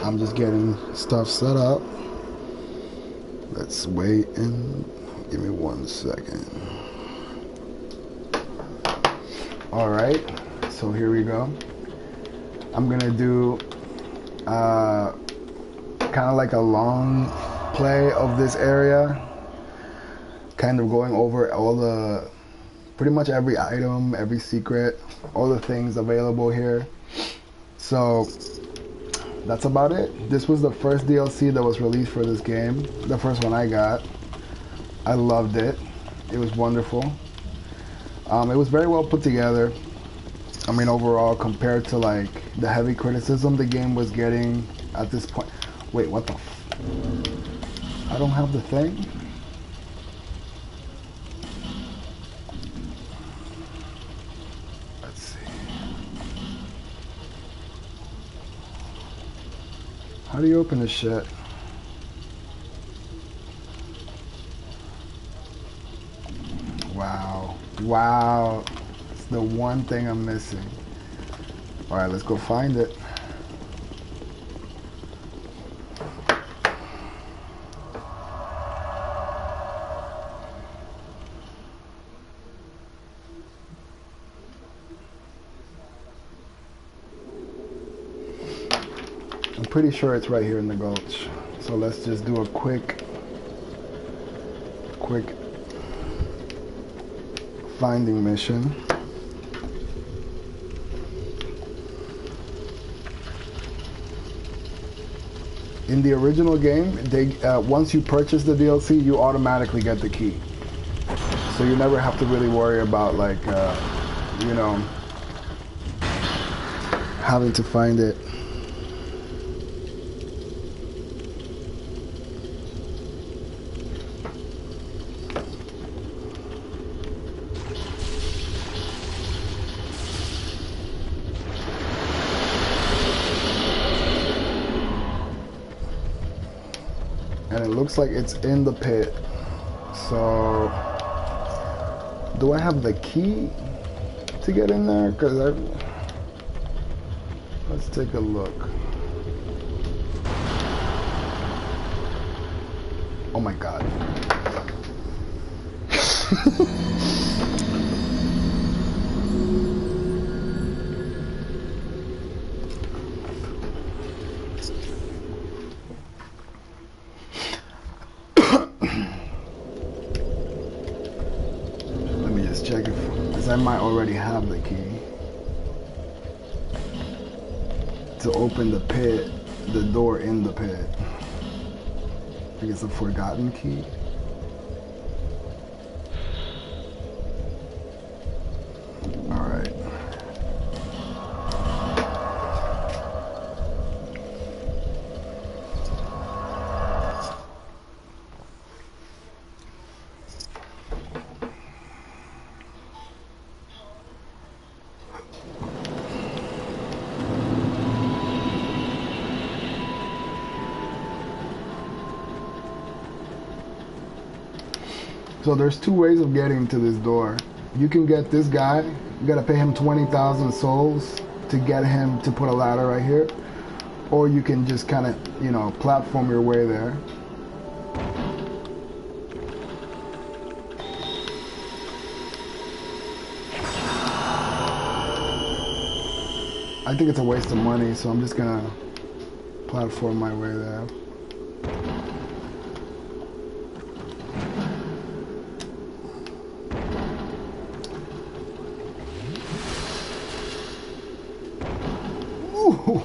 I'm just getting stuff set up. Let's wait and give me 1 second. Alright, so here we go. I'm gonna do kind of like a long play of this area, kind of going over all the, pretty much every item, every secret, all the things available here. So that's about it. This was the first DLC that was released for this game, the first one I got. I loved it. It was wonderful. It was very well put together. I mean, overall, compared to like the heavy criticism the game was getting at this point. Wait, what the I don't have the thing? Let's see. How do you open this shit? Wow. Wow. It's the one thing I'm missing. Alright, let's go find it. I'm pretty sure it's right here in the gulch. So let's just do a quick finding mission. In the original game, they once you purchase the DLC, you automatically get the key. So you never have to really worry about like, you know, having to find it. And it looks like it's in the pit. So, do I have the key to get in there? Let's take a look. Oh my God. Check it, because I might already have the key to open the pit, the door in the pit. I think it's a forgotten key. All right. So there's two ways of getting to this door. You can get this guy, you gotta pay him 20,000 souls to get him to put a ladder right here. Or you can just kind of, you know, platform your way there. I think it's a waste of money, so I'm just gonna platform my way there. Ooh.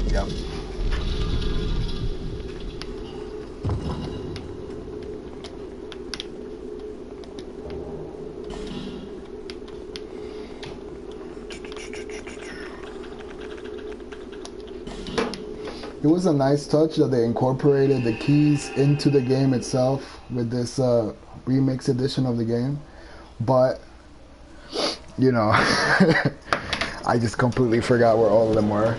Yep. It was a nice touch that they incorporated the keys into the game itself with this remix edition of the game, but you know, I just completely forgot where all of them were.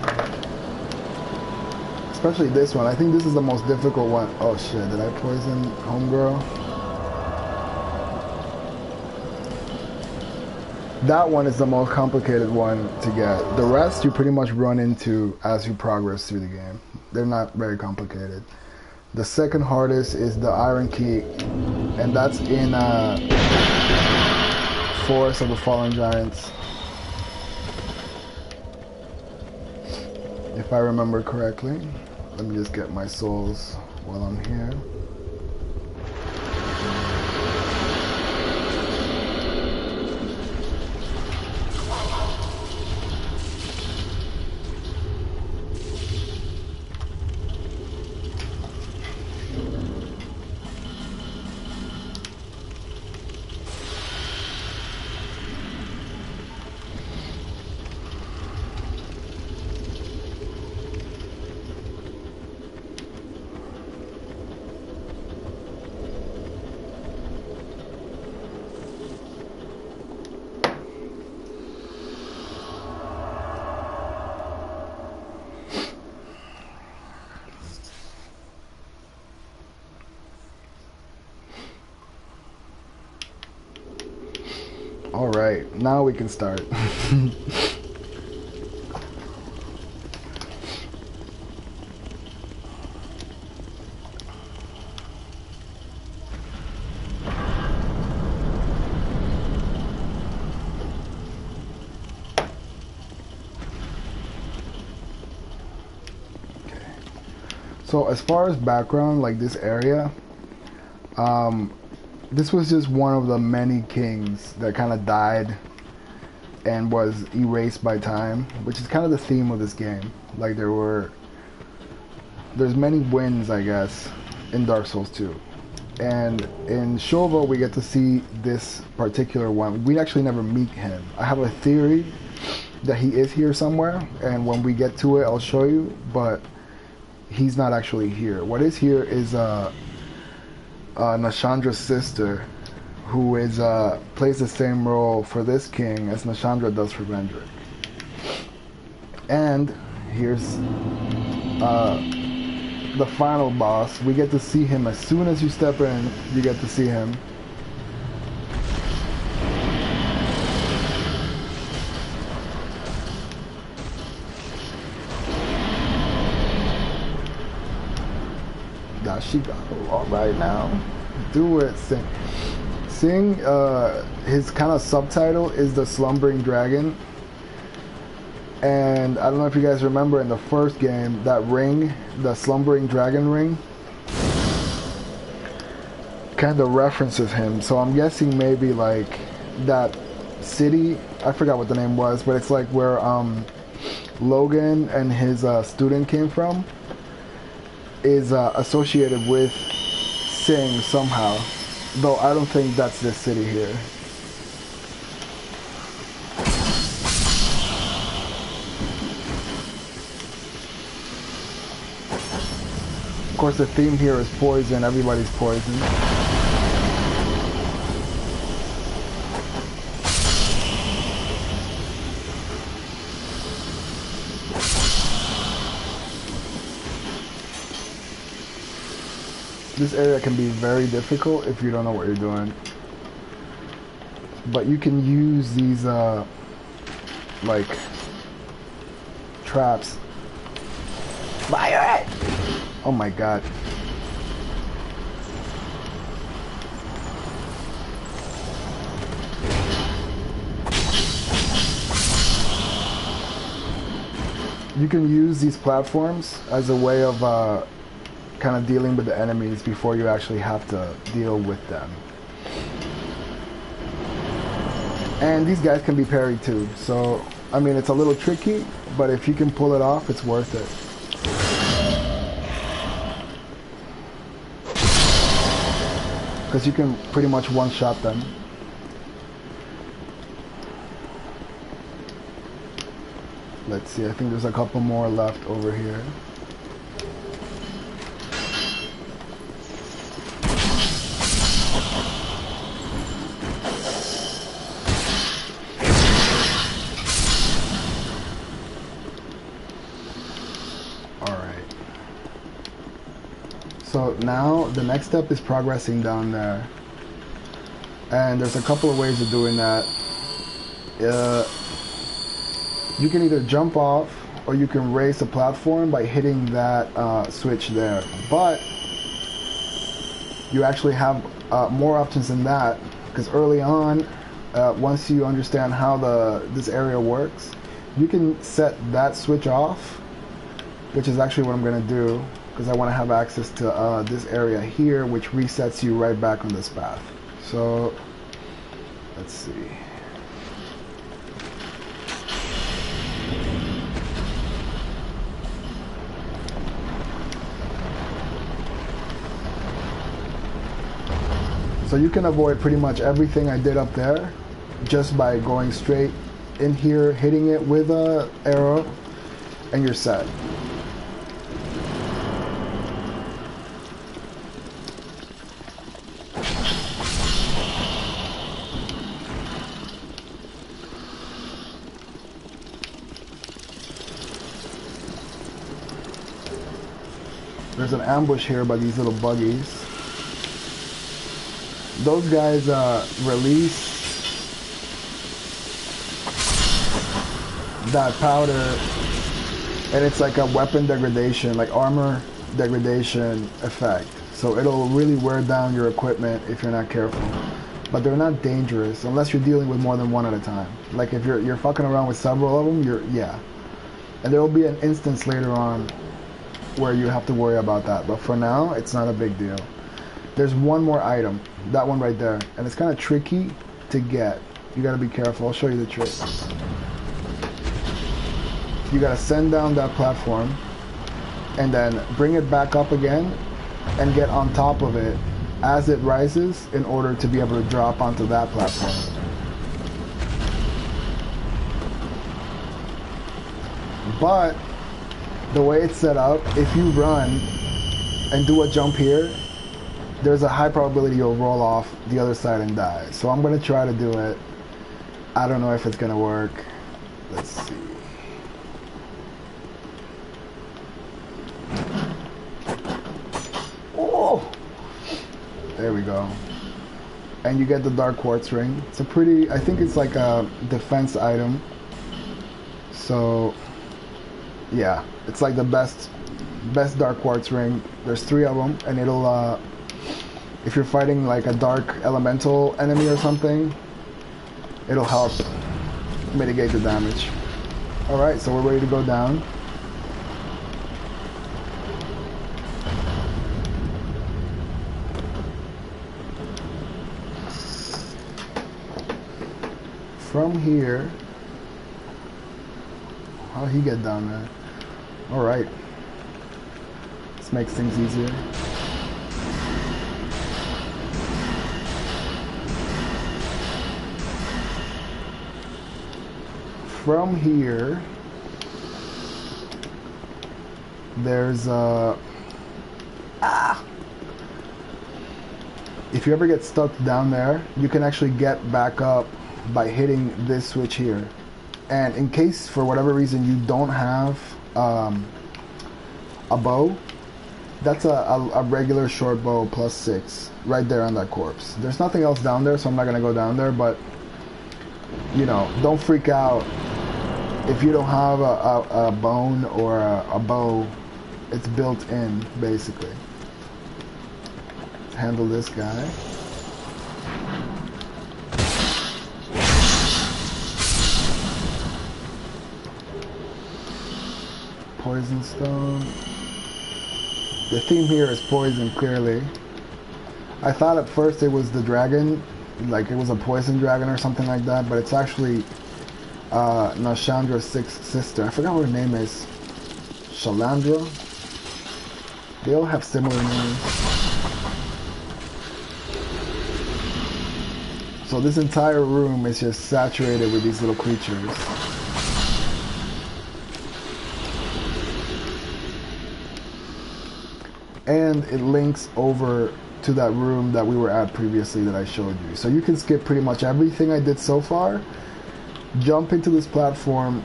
Especially this one. I think this is the most difficult one. Oh shit, did I poison homegirl? That one is the most complicated one to get. The rest you pretty much run into as you progress through the game. They're not very complicated. The second hardest is the Iron Key, and that's in Forest of the Fallen Giants. If I remember correctly. Let me just get my souls while I'm here. All right, now we can start. So as far as background, like this area, this was just one of the many kings that kind of died and was erased by time, which is kind of the theme of this game. Like there's many wins, I guess, in Dark Souls 2. And in Shova, we get to see this particular one. We actually never meet him. I have a theory that he is here somewhere, and when we get to it, I'll show you, but he's not actually here. What is here is Nashandra's sister, who is plays the same role for this king as Nashandra does for Vendrick. And here's the final boss. We get to see him as soon as you step in. You get to see him. She got all right now. Do it, Sing. Sing, his kind of subtitle is the Slumbering Dragon. And I don't know if you guys remember in the first game, that ring, the Slumbering Dragon ring, kind of references him. So I'm guessing maybe like that city, I forgot what the name was, but it's like where Logan and his student came from, is associated with Sing somehow, though I don't think that's this city here. Of course, the theme here is poison. Everybody's poison. This area can be very difficult if you don't know what you're doing. But you can use these, like, traps. Fire it! Oh my god. You can use these platforms as a way of, kind of dealing with the enemies before you actually have to deal with them. And these guys can be parried too, so I mean it's a little tricky, but if you can pull it off, it's worth it. Because you can pretty much one-shot them. Let's see, I think there's a couple more left over here. So now the next step is progressing down there, and there's a couple of ways of doing that. uh, you can either jump off or you can raise the platform by hitting that switch there. But you actually have more options than that, because early on, once you understand how this area works, you can set that switch off, which is actually what I'm going to do, because I want to have access to this area here, which resets you right back on this path. So let's see. So you can avoid pretty much everything I did up there just by going straight in here, hitting it with a arrow, and you're set. There's an ambush here by these little buggies. Those guys release that powder, and it's like a weapon degradation, like armor degradation effect. So it'll really wear down your equipment if you're not careful. But they're not dangerous unless you're dealing with more than one at a time. Like if you're fucking around with several of them, yeah. And there will be an instance later on where you have to worry about that. But for now, it's not a big deal. There's one more item, that one right there, and it's kind of tricky to get. You gotta be careful. I'll show you the trick. You gotta send down that platform and then bring it back up again and get on top of it as it rises in order to be able to drop onto that platform. But the way it's set up, if you run and do a jump here, there's a high probability you'll roll off the other side and die. So I'm gonna try to do it. I don't know if it's gonna work. Let's see. Oh! There we go. And you get the dark quartz ring. It's a pretty, I think it's like a defense item. So, yeah, it's like the best dark quartz ring. There's 3 of them, and it'll, if you're fighting like a dark elemental enemy or something, it'll help mitigate the damage. Alright, so we're ready to go down. From here, how'd he get down there? Alright. This makes things easier. From here, there's if you ever get stuck down there, you can actually get back up by hitting this switch here. And in case for whatever reason you don't have a bow, that's a regular short bow plus 6 right there on that corpse. There's nothing else down there, so I'm not gonna go down there, but you know, don't freak out if you don't have a bone or a bow. It's built in, basically. Let's handle this guy. Poison stone. The theme here is poison, clearly. I thought at first it was the dragon, like it was a poison dragon or something like that, but it's actually Nashandra's 6th sister. I forgot what her name is. Shalandra? They all have similar names. So this entire room is just saturated with these little creatures. And it links over to that room that we were at previously that I showed you. So you can skip pretty much everything I did so far. Jump into this platform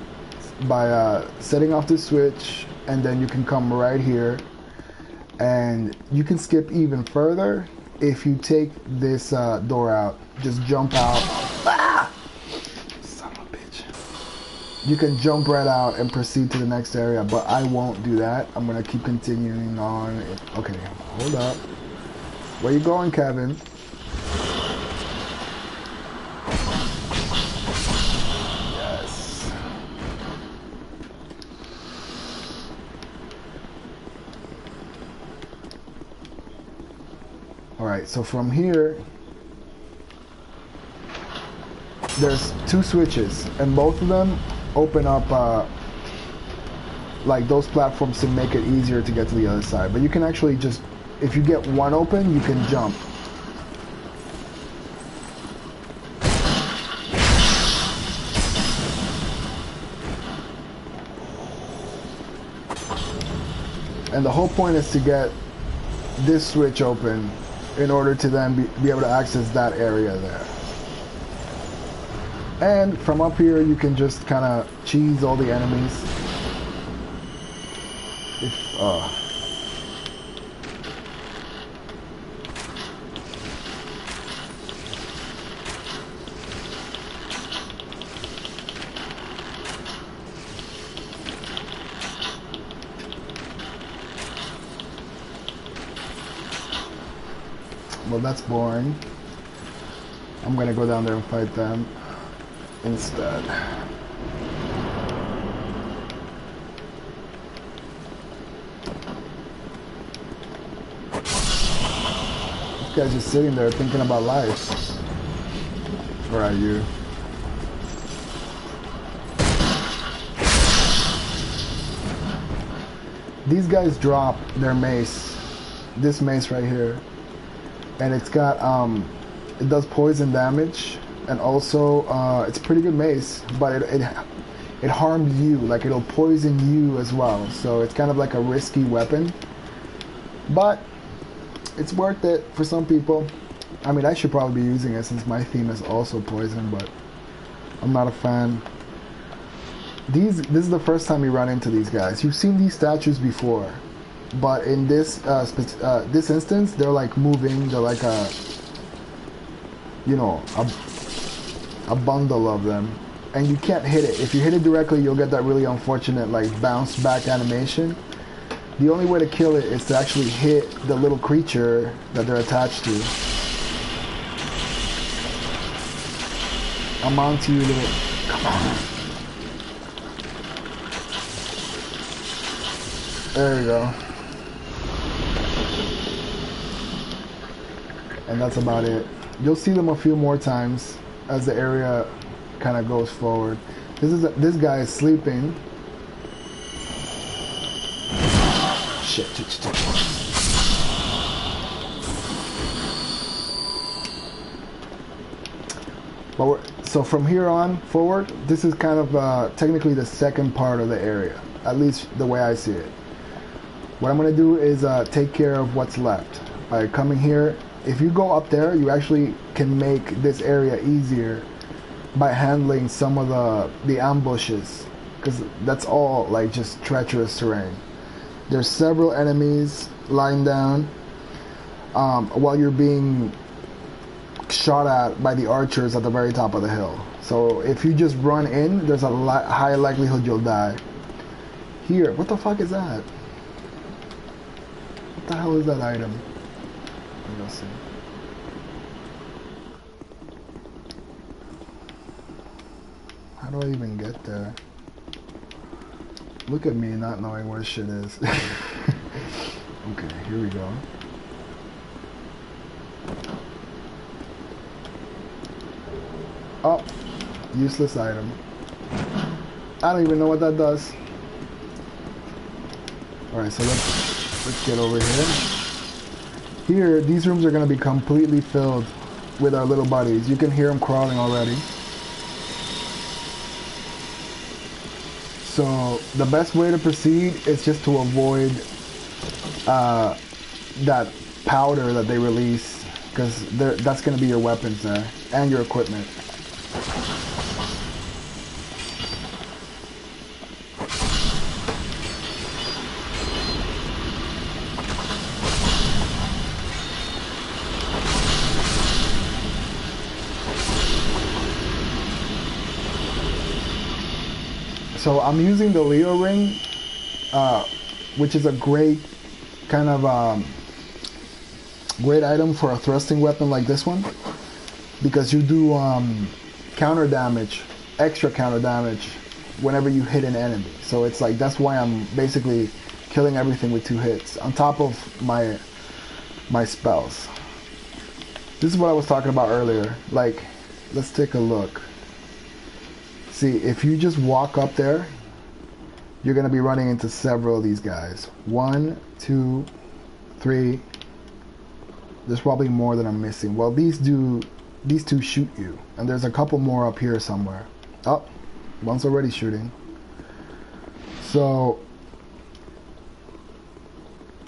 by setting off the switch, and then you can come right here. And you can skip even further if you take this door out. Just jump out. Ah! Son of a you can jump right out and proceed to the next area, but I won't do that. I'm gonna keep continuing on. Okay, hold up. Where you going, Kevin? Yes. Alright, so from here, there's two switches, and both of them open up like those platforms to make it easier to get to the other side. But you can actually just, if you get one open, you can jump. And the whole point is to get this switch open in order to then be able to access that area there. And from up here, you can just kind of cheese all the enemies. Well, that's boring. I'm gonna go down there and fight them instead. This guy's just sitting there thinking about life. Where are you? These guys drop their mace. This mace right here. And it's got, it does poison damage. And also, it's a pretty good mace, but it harms you, like it'll poison you as well. So it's kind of like a risky weapon, but it's worth it for some people. I mean, I should probably be using it since my theme is also poison, but I'm not a fan. This is the first time you run into these guys. You've seen these statues before, but in this this instance, they're like moving. They're like a, you know, a bundle of them, and you can't hit it. If you hit it directly, you'll get that really unfortunate like bounce back animation. The only way to kill it is to actually hit the little creature that they're attached to. I'm on to you, little. Come on. There we go. And that's about it. You'll see them a few more times as the area kind of goes forward. This guy is sleeping. Shit. But so from here on forward, this is kind of technically the second part of the area, at least the way I see it. What I'm going to do is take care of what's left by coming here. If you go up there, you actually can make this area easier by handling some of the ambushes, because that's all like just treacherous terrain. There's several enemies lying down while you're being shot at by the archers at the very top of the hill. So if you just run in, there's a high likelihood you'll die. Here, what the fuck is that? What the hell is that item? Let's see. How do I even get there? Look at me not knowing where shit is. Okay, here we go. Oh, useless item. I don't even know what that does. Alright, so let's get over here. Here, these rooms are going to be completely filled with our little buddies. You can hear them crawling already. So the best way to proceed is just to avoid that powder that they release, because that's going to be your weapons there and your equipment. So I'm using the Leo ring, which is a great kind of great item for a thrusting weapon like this one, because you do counter damage, extra counter damage whenever you hit an enemy. So it's like, that's why I'm basically killing everything with 2 hits on top of my spells. This is what I was talking about earlier. Like, let's take a look. See, if you just walk up there, you're going to be running into several of these guys. 1, 2, 3. There's probably more that I'm missing. Well, these 2 shoot you, and there's a couple more up here somewhere. Oh, one's already shooting. So,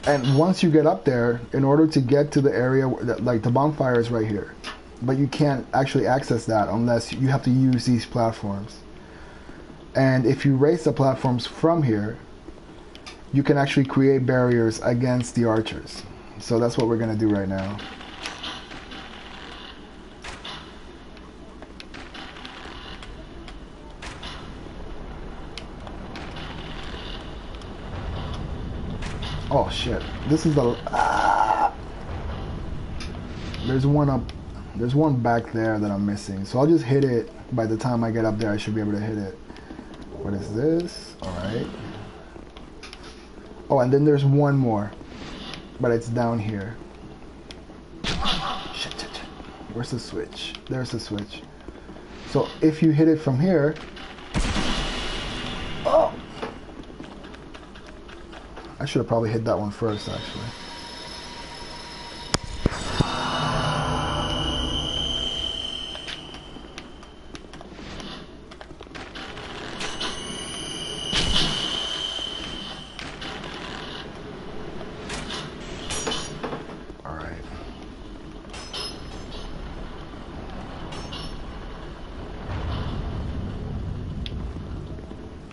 and once you get up there, in order to get to the area, like the bonfire is right here, but you can't actually access that unless you have to use these platforms. And if you raise the platforms from here, you can actually create barriers against the archers. So that's what we're gonna do right now. Oh shit, this is the there's one back there that I'm missing, so I'll just hit it. By the time I get up there, I should be able to hit it. What is this? All right. Oh, and then there's one more, but it's down here. Shit. Where's the switch? There's the switch. So if you hit it from here, oh, I should have probably hit that one first, actually. All right.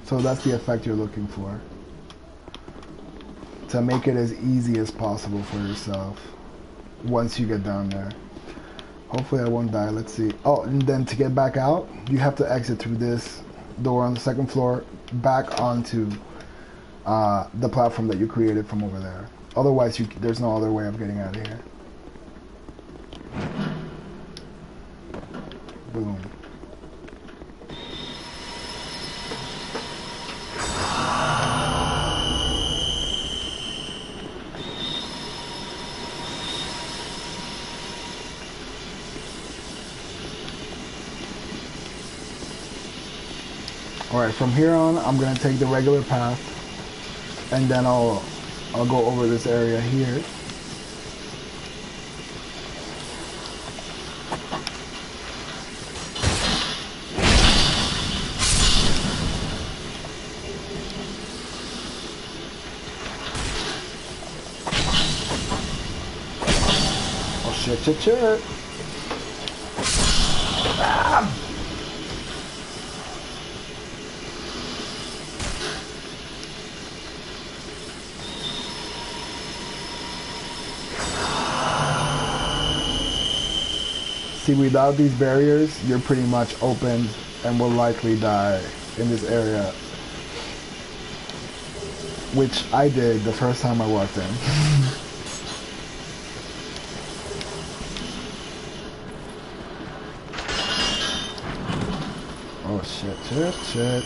So that's the effect you're looking for, to make it as easy as possible for yourself once you get down there. Hopefully I won't die. Let's see. Oh, and then to get back out, you have to exit through this door on the 2nd floor back onto the platform that you created from over there. Otherwise, there's no other way of getting out of here. Boom. Alright, from here on, I'm going to take the regular path, and then I'll go over this area here. Oh shit. Ah! See, without these barriers, you're pretty much open and will likely die in this area. Which I did the first time I walked in. Oh shit.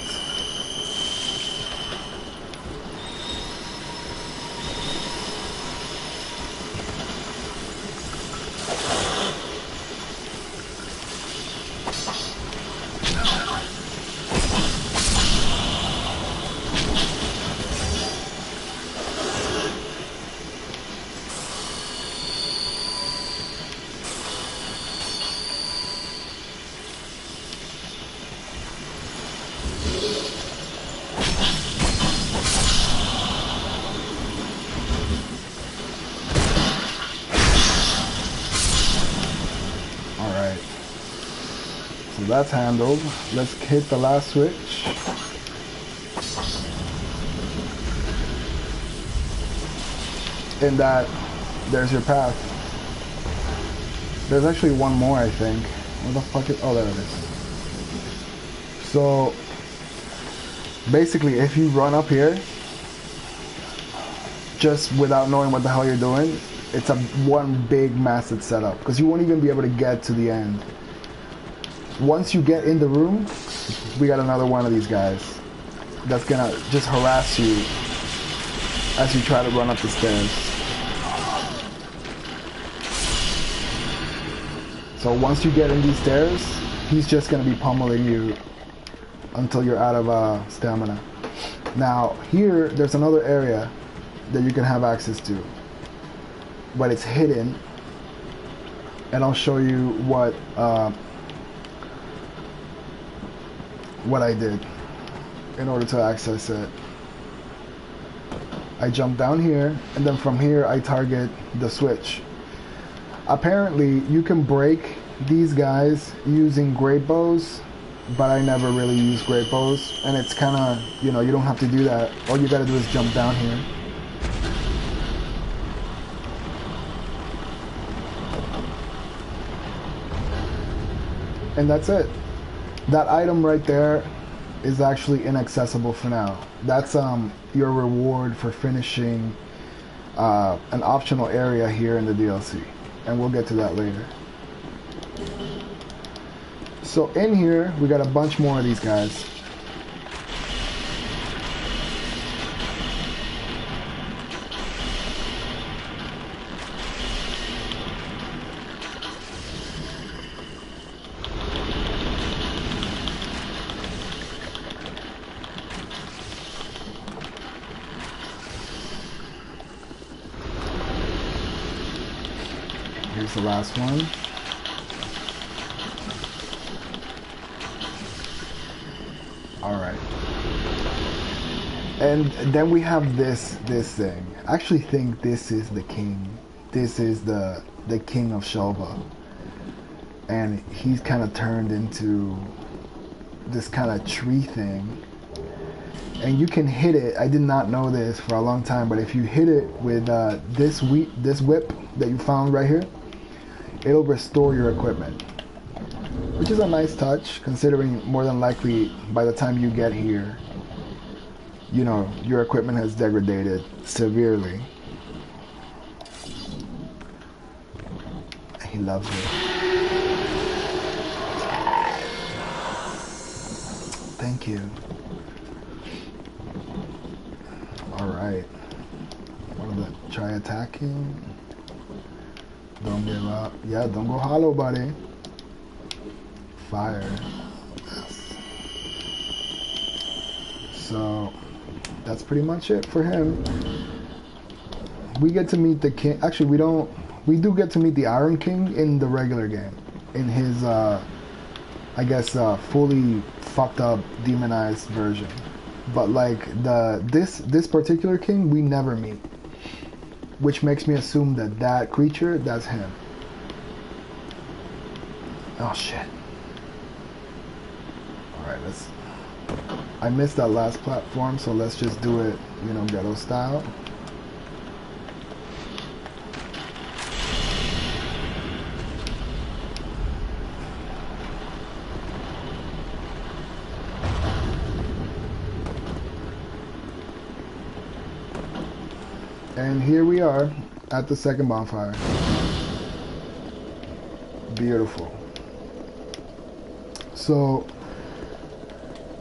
So that's handled. Let's hit the last switch. And there's your path. There's actually one more, I think. Where the fuck is, oh, there it is. So Basically, if you run up here, just without knowing what the hell you're doing, it's a one big massive setup, because you won't even be able to get to the end. Once you get in the room, we got another one of these guys that's gonna just harass you as you try to run up the stairs. So once you get in these stairs, he's just gonna be pummeling you until you're out of stamina. Now here, there's another area that you can have access to, but it's hidden, and I'll show you what I did in order to access it. I jump down here, and then from here I target the switch. Apparently you can break these guys using great bows, but I never really use great bows, and it's kind of, you know, you don't have to do that. All you gotta do is jump down here. And that's it. That item right there is actually inaccessible for now. That's your reward for finishing an optional area here in the DLC, and we'll get to that later. So in here we got a bunch more of these guys. Here's the last one. Alright. And then we have this thing. I actually think this is the king. This is the king of Shelva. And he's kind of turned into this kind of tree thing. And you can hit it. I did not know this for a long time, but if you hit it with this whip that you found right here, it'll restore your equipment, which is a nice touch, considering more than likely by the time you get here, you know, your equipment has degraded severely. He loves it. Thank you. Alright. What are the try attacking? Don't give up. Yeah, don't go hollow, buddy. Fire. Yes. So that's pretty much it for him. We get to meet the king. Actually, we don't. We do get to meet the Iron King in the regular game, in his I guess fully fucked up demonized version. But like this particular king we never meet, which makes me assume that creature, that's him. Oh shit. Alright, I missed that last platform, so let's just do it, you know, ghetto style. And here we are at the second bonfire. Beautiful. So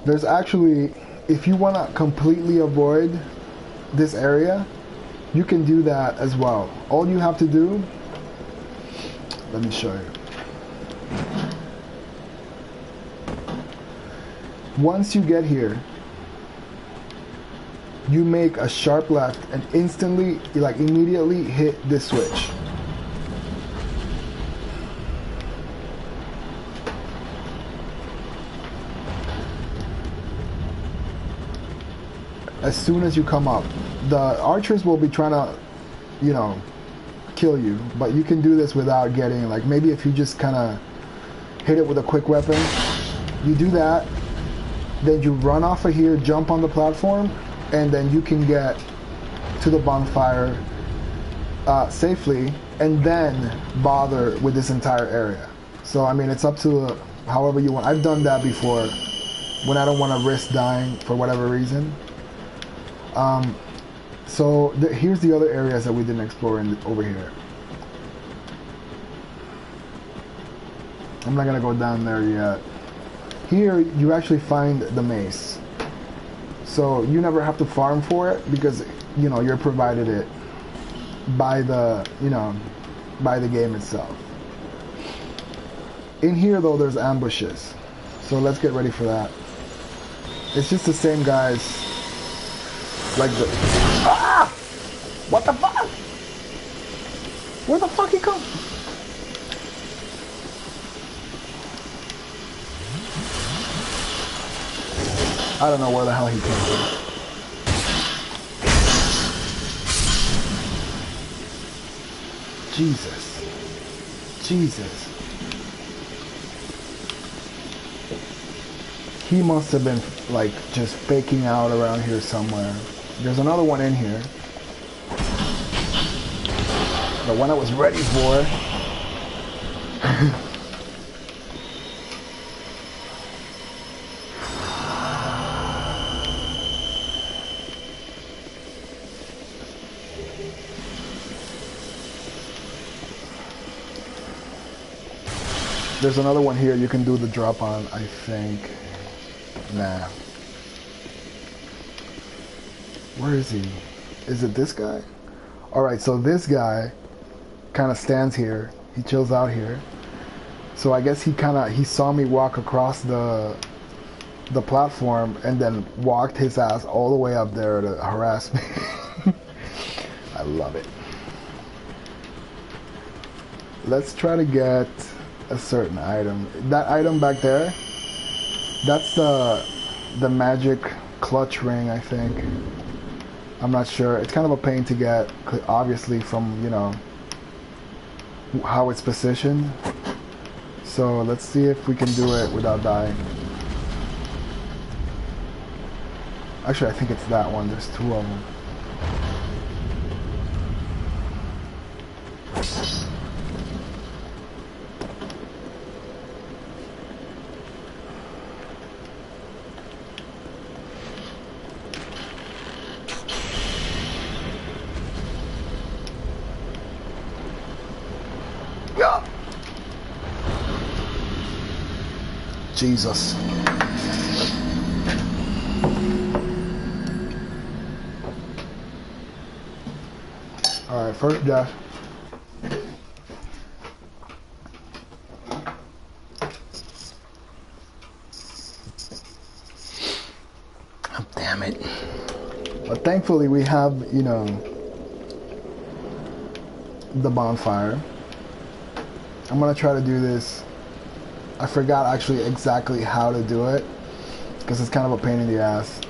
there's actually, if you want to completely avoid this area, you can do that as well. All you have to do, let me show you. Once you get here, you make a sharp left and instantly, like immediately hit this switch. As soon as you come up, the archers will be trying to, you know, kill you, but you can do this without getting, like, maybe if you just kind of hit it with a quick weapon, you do that, then you run off of here, jump on the platform, and then you can get to the bonfire safely, and then bother with this entire area. So I mean, it's up to however you want. I've done that before when I don't want to risk dying for whatever reason. So here's the other areas that we didn't explore over here. I'm not gonna go down there yet. Here you actually find the mace, so you never have to farm for it because you know you're provided it by the by the game itself. In here though, there's ambushes, so let's get ready for that. It's just the same guys, like the what the fuck? Where the fuck he come? I don't know where the hell he came from. Jesus. Jesus. He must have been like just faking out around here somewhere. There's another one in here. The one I was ready for. There's another one here you can do the drop on, I think. Nah. Where is he? Is it this guy? Alright, so this guy kind of stands here. He chills out here. So I guess he saw me walk across the platform and then walked his ass all the way up there to harass me. I love it. Let's try to get a certain item. That item back there, that's the magic clutch ring, I think. I'm not sure. It's kind of a pain to get, obviously, from, you know, how it's positioned. So let's see if we can do it without dying. Actually, I think it's that one. There's two of them. Jesus. Alright, first death. Oh, damn it. But thankfully we have, you know, the bonfire. I'm gonna try to do this. I forgot actually exactly how to do it because it's kind of a pain in the ass.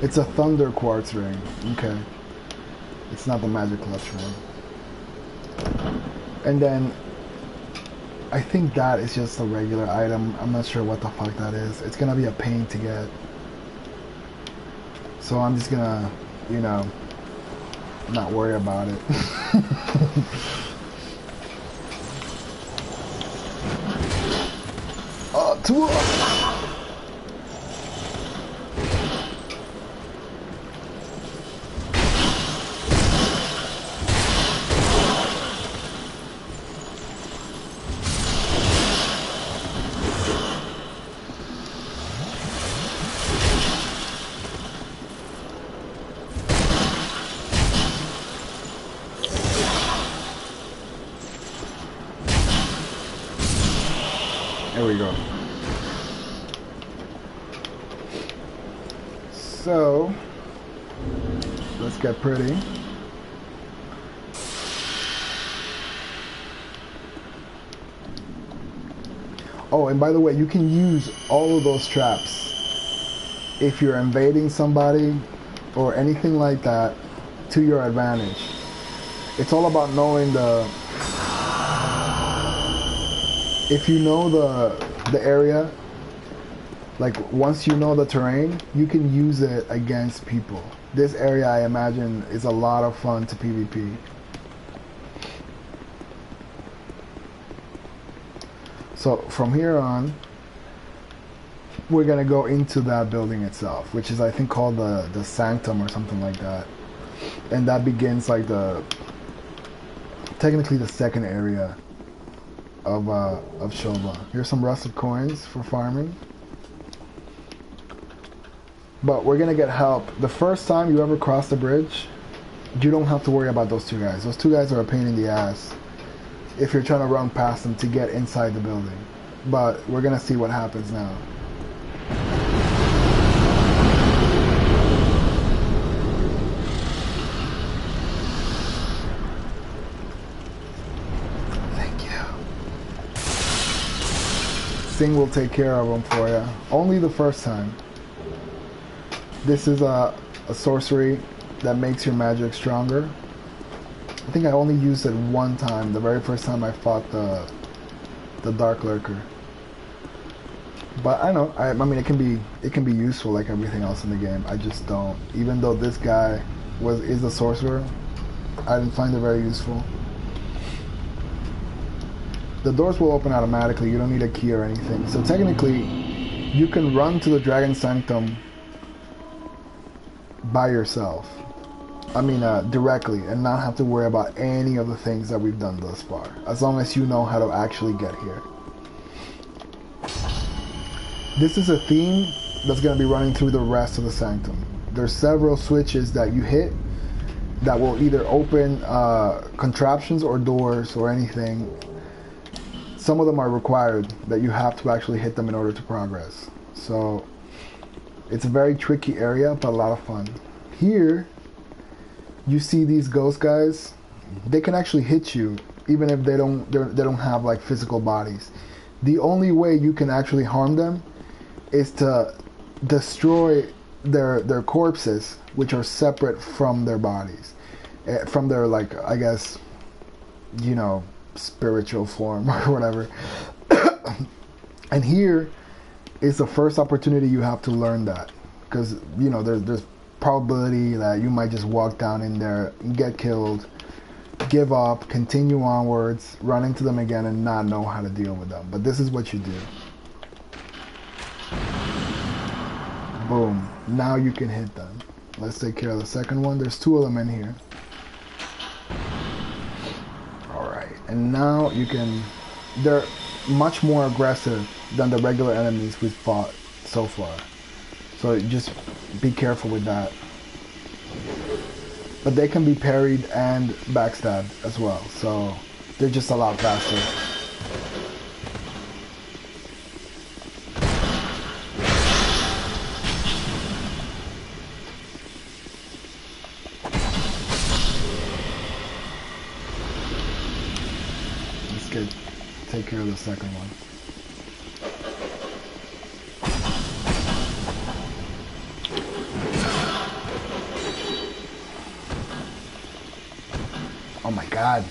It's a thunder quartz ring. Okay. It's not the magic clutch ring. And then I think that is just a regular item. I'm not sure what the fuck that is. It's gonna be a pain to get. So I'm just gonna, you know, not worry about it. Oh, two up. There we go. So, let's get pretty. Oh, and by the way, you can use all of those traps if you're invading somebody or anything like that to your advantage. It's all about knowing if you know the area, like once you know the terrain, you can use it against people. This area, I imagine, is a lot of fun to PvP. So from here on, we're gonna go into that building itself, which is I think called the Sanctum or something like that, and that begins like technically the second area of Shova. Here's some rusted coins for farming, but we're gonna get help. The first time you ever cross the bridge, you don't have to worry about those two guys. Those two guys are a pain in the ass if you're trying to run past them to get inside the building. But we're gonna see what happens now. Thank you. Sing will take care of them for you. Only the first time. This is a sorcery that makes your magic stronger. I think I only used it one time, the very first time I fought the Dark Lurker. But I know, I mean, it can be useful like everything else in the game. I just don't. Even though this guy is a sorcerer, I didn't find it very useful. The doors will open automatically. You don't need a key or anything. So technically, you can run to the Dragon Sanctum by yourself. I mean, directly, and not have to worry about any of the things that we've done thus far, as long as you know how to actually get here. This is a theme that's going to be running through the rest of the Sanctum. There's several switches that you hit that will either open contraptions or doors or anything. Some of them are required that you have to actually hit them in order to progress. So it's a very tricky area, but a lot of fun. Here, you see these ghost guys. They can actually hit you, even if they don't have like physical bodies. The only way you can actually harm them is to destroy their corpses, which are separate from their bodies, from their, like, I guess, you know, spiritual form or whatever. And here is the first opportunity you have to learn that, because, you know, there's probability that you might just walk down in there, get killed, give up, continue onwards, run into them again, and not know how to deal with them. But this is what you do. Boom. Now you can hit them. Let's take care of the second one. There's two of them in here. Alright. And now you can... They're much more aggressive than the regular enemies we've fought so far. So just be careful with that. But they can be parried and backstabbed as well. So they're just a lot faster. Take care of the second one. Oh my God.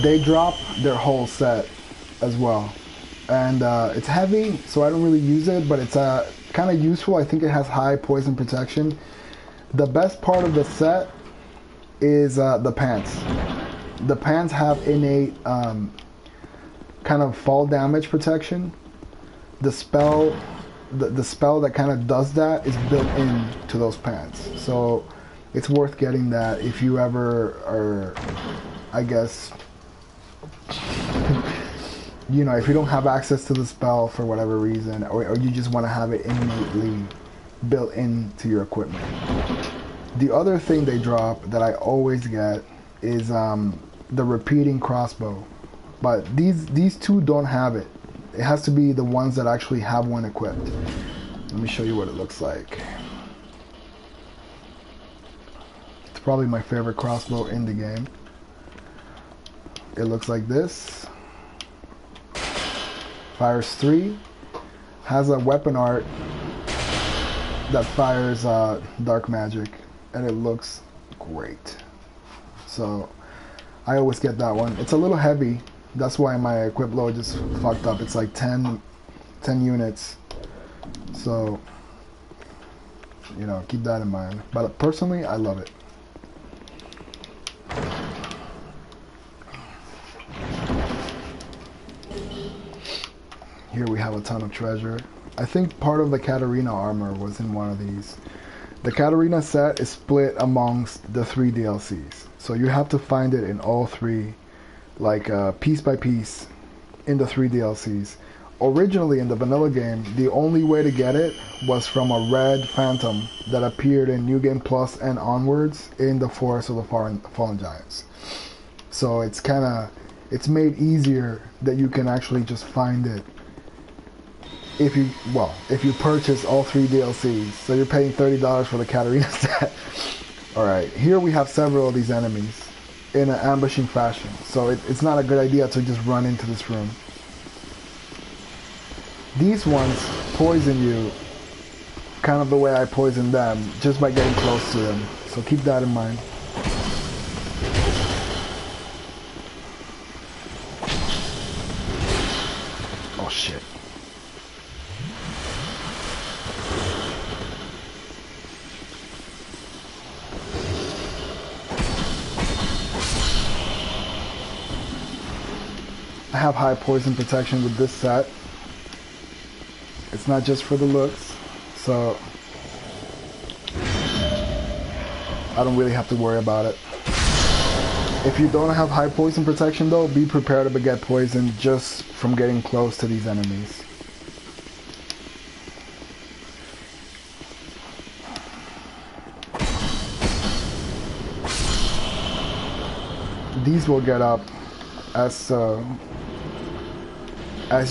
They drop their whole set as well. And it's heavy, so I don't really use it, but it's kind of useful. I think it has high poison protection. The best part of the set is the pants. The pants have innate kind of fall damage protection. The spell that kind of does that is built into those pants. So it's worth getting that if you ever are, I guess, you know, if you don't have access to the spell for whatever reason, or you just want to have it innately built into your equipment. The other thing they drop that I always get is the repeating crossbow. But these two don't have it. It has to be the ones that actually have one equipped. Let me show you what it looks like. It's probably my favorite crossbow in the game. It looks like this. Fires 3. Has a weapon art that fires dark magic, and it looks great. So I always get that one. It's a little heavy. That's why my equip load just fucked up. It's like 10 units. So, you know, keep that in mind. But personally, I love it. Here we have a ton of treasure. I think part of the Katarina armor was in one of these. The Katarina set is split amongst the 3 DLCs. So you have to find it in all 3, like piece by piece, in the 3 DLCs. Originally in the vanilla game, the only way to get it was from a red phantom that appeared in New Game Plus and onwards in the Forest of the Fallen Giants. So it's made easier that you can actually just find it if you purchase all 3 DLCs. So you're paying $30 for the Katarina set. Alright, here we have several of these enemies in an ambushing fashion. So it's not a good idea to just run into this room. These ones poison you kind of the way I poison them, just by getting close to them. So keep that in mind. Oh shit. I have high poison protection with this set. It's not just for the looks, so I don't really have to worry about it. If you don't have high poison protection though, be prepared to get poisoned just from getting close to these enemies. These will get up as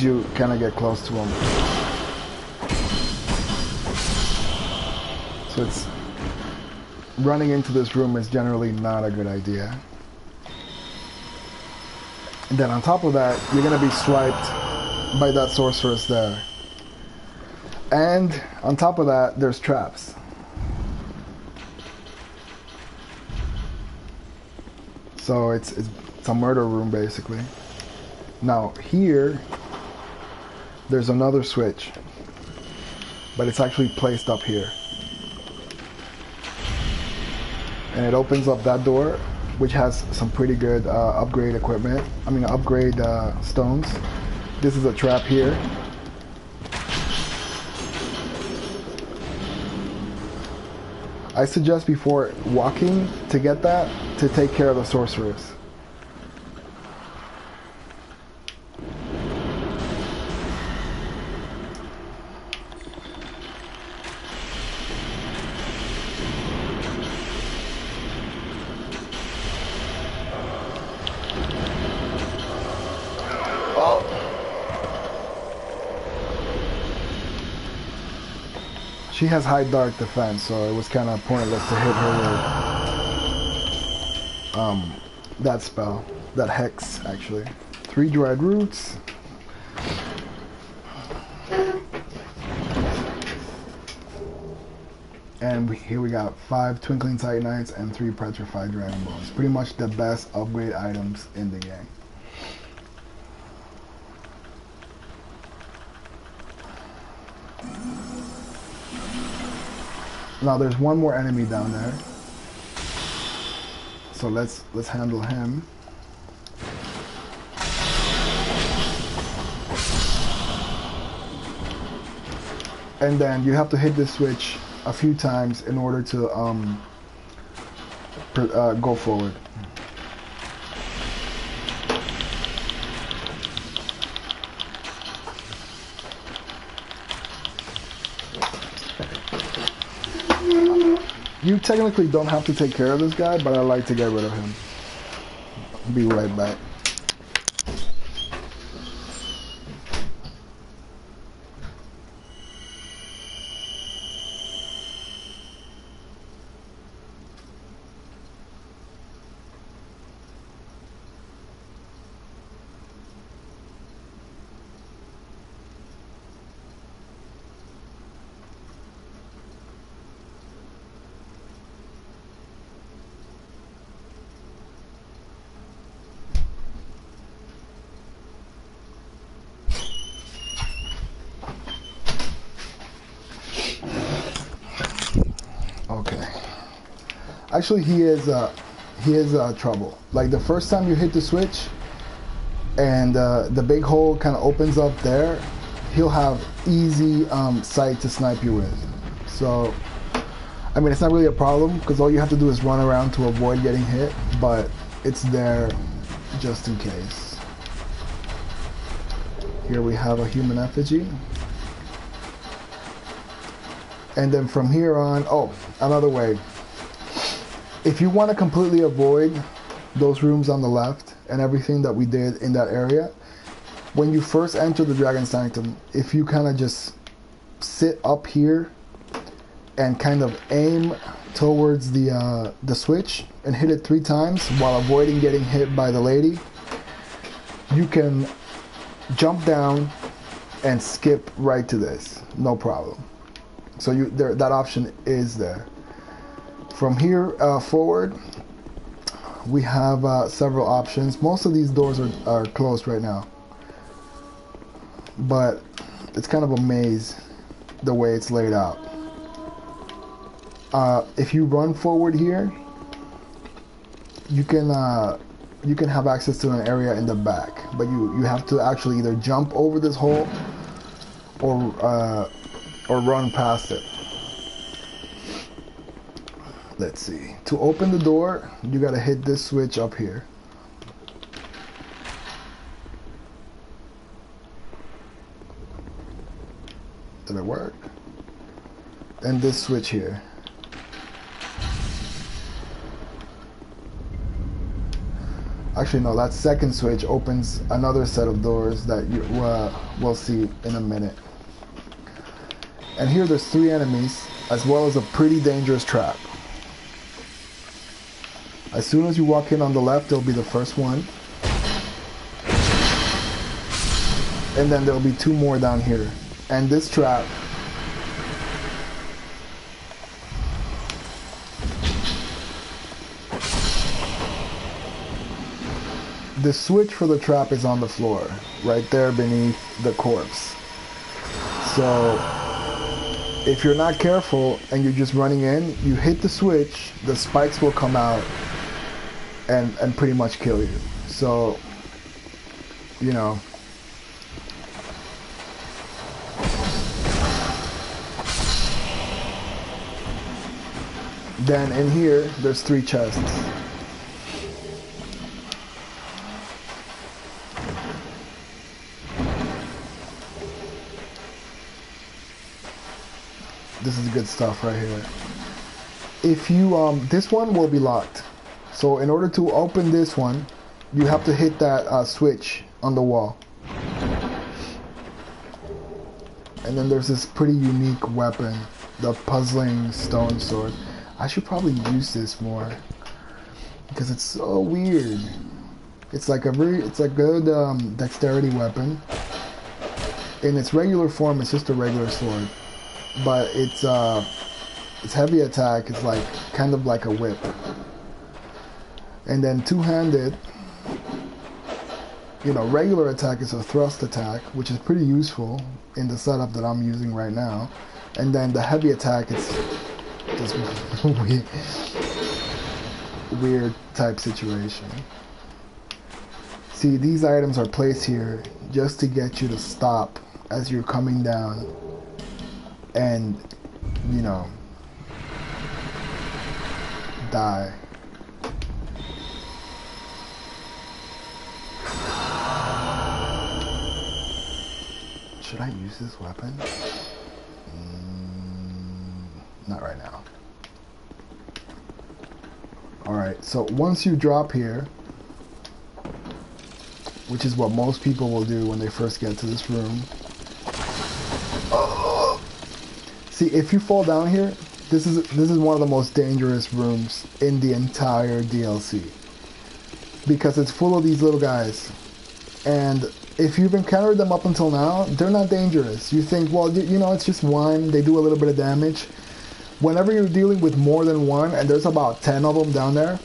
you kind of get close to them. So it's running into this room is generally not a good idea. And then on top of that, you're gonna be swiped by that sorceress there. And on top of that, there's traps. So it's a murder room basically. Now here, there's another switch, but it's actually placed up here. And it opens up that door, which has some pretty good upgrade equipment. Upgrade stones. This is a trap here. I suggest before walking to get that, to take care of the sorceress. She has high dark defense, so it was kind of pointless to hit her with that spell, that hex actually. 3 dried roots. And here we got 5 twinkling titanites and 3 petrified dragon bones. Pretty much the best upgrade items in the game. Now there's one more enemy down there, so let's handle him. And then you have to hit this switch a few times in order to go forward. You technically don't have to take care of this guy, but I like to get rid of him. Be right back. Actually, he is trouble. Like the first time you hit the switch, and the big hole kind of opens up there, he'll have easy sight to snipe you with. So, I mean, it's not really a problem because all you have to do is run around to avoid getting hit, but it's there just in case. Here we have a human effigy. And then from here on, oh, another way. If you want to completely avoid those rooms on the left and everything that we did in that area, when you first enter the Dragon Sanctum, if you kind of just sit up here and kind of aim towards the switch and hit it 3 times while avoiding getting hit by the lady, you can jump down and skip right to this, no problem. So that option is there. From here forward, we have several options. Most of these doors are closed right now, but it's kind of a maze the way it's laid out. If you run forward here, you can have access to an area in the back, but you have to actually either jump over this hole or run past it. Let's see. To open the door, you gotta hit this switch up here. Did it work? And this switch here. Actually, no, that second switch opens another set of doors that you will see in a minute. And here there's 3 enemies, as well as a pretty dangerous trap. As soon as you walk in on the left, there'll be the first one. And then there'll be 2 more down here. And this trap, the switch for the trap is on the floor, right there beneath the corpse. So if you're not careful and you're just running in, you hit the switch, the spikes will come out and pretty much kill you. So, you know. Then in here, there's 3 chests. This is good stuff right here. If you, this one will be locked. So in order to open this one, you have to hit that switch on the wall. And then there's this pretty unique weapon, the puzzling stone sword. I should probably use this more because it's so weird. It's like a good dexterity weapon. In its regular form, it's just a regular sword, but it's heavy attack. It's like kind of like a whip. And then 2-handed, you know, regular attack is a thrust attack, which is pretty useful in the setup that I'm using right now. And then the heavy attack is just weird type situation. See, these items are placed here just to get you to stop as you're coming down and, you know, die. Should I use this weapon? Not right now. Alright, so once you drop here, which is what most people will do when they first get to this room. See, if you fall down here, this is one of the most dangerous rooms in the entire DLC. Because it's full of these little guys. And if you've encountered them up until now, they're not dangerous. You think, well, you know, it's just one, they do a little bit of damage. Whenever you're dealing with more than one, and there's about 10 of them down there,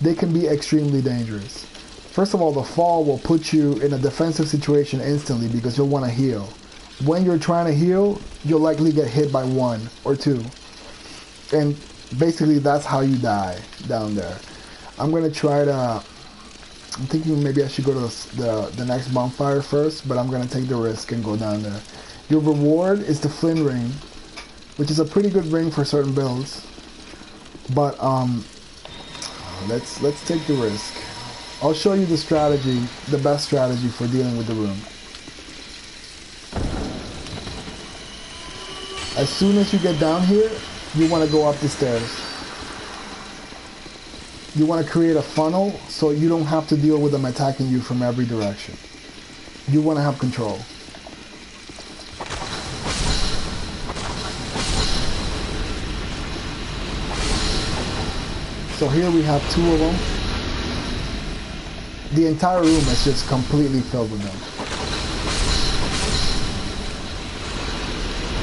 they can be extremely dangerous. First of all, the fall will put you in a defensive situation instantly because you'll want to heal. When you're trying to heal, you'll likely get hit by 1 or 2. And basically that's how you die down there. I'm gonna try to. I'm thinking maybe I should go to the next bonfire first, but I'm gonna take the risk and go down there. Your reward is the Flynn ring, which is a pretty good ring for certain builds. But let's take the risk. I'll show you the strategy, the best strategy for dealing with the room. As soon as you get down here, you want to go up the stairs. You want to create a funnel so you don't have to deal with them attacking you from every direction. You want to have control. So here we have 2 of them. The entire room is just completely filled with them.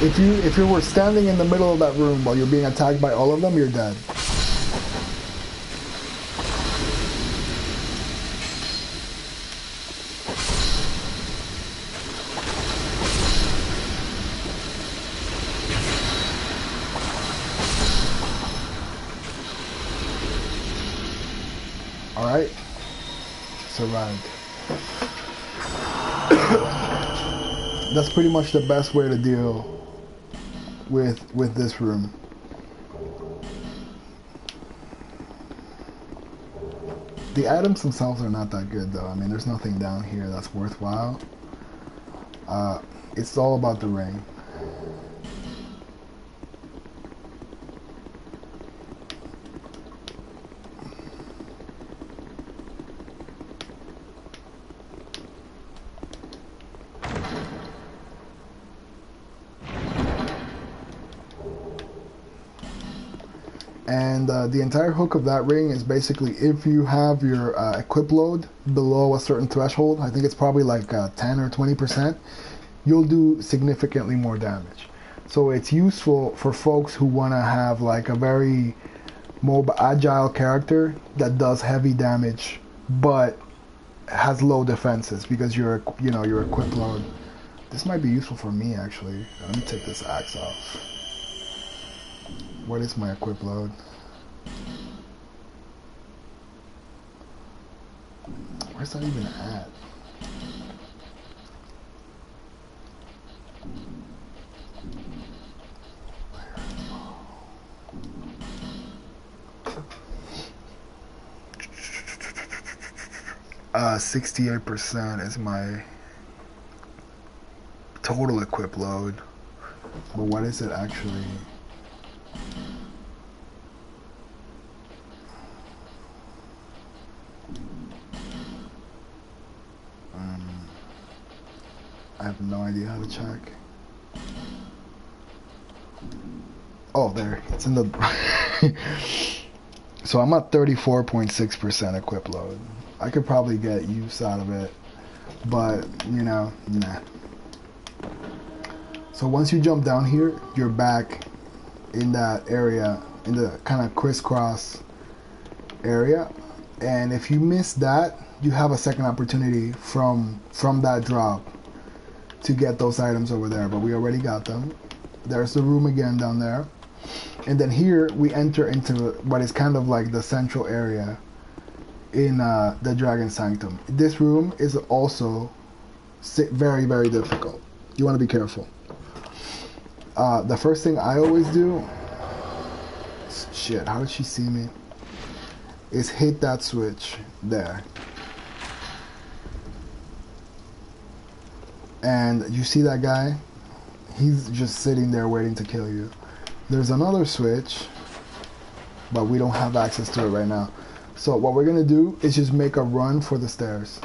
If you were standing in the middle of that room while you're being attacked by all of them, you're dead. Alright, survived. That's pretty much the best way to deal with this room. The items themselves are not that good though. I mean, there's nothing down here that's worthwhile. It's all about the ring. And the entire hook of that ring is basically if you have your equip load below a certain threshold, I think it's probably like 10 or 20%, you'll do significantly more damage. So it's useful for folks who want to have like a very mobile, agile character that does heavy damage but has low defenses because your equip load. This might be useful for me actually. Let me take this axe off. What is my equip load? Where's that even at? Where? 68% is my total equip load. But what is it actually? I have no idea how to check. Oh, there. It's in the... So I'm at 34.6% equip load. I could probably get use out of it. But, you know, nah. So once you jump down here, you're back in that area, in the kind of crisscross area. And if you miss that, you have a second opportunity from that drop to get those items over there, but we already got them. There's the room again down there. And then here we enter into what is kind of like the central area in the Dragon Sanctum. This room is also very, very difficult. You want to be careful. The first thing I always do, shit, how did she see me? Is hit that switch there. And you see that guy? He's just sitting there waiting to kill you. There's another switch, but we don't have access to it right now. So what we're gonna do is just make a run for the stairs.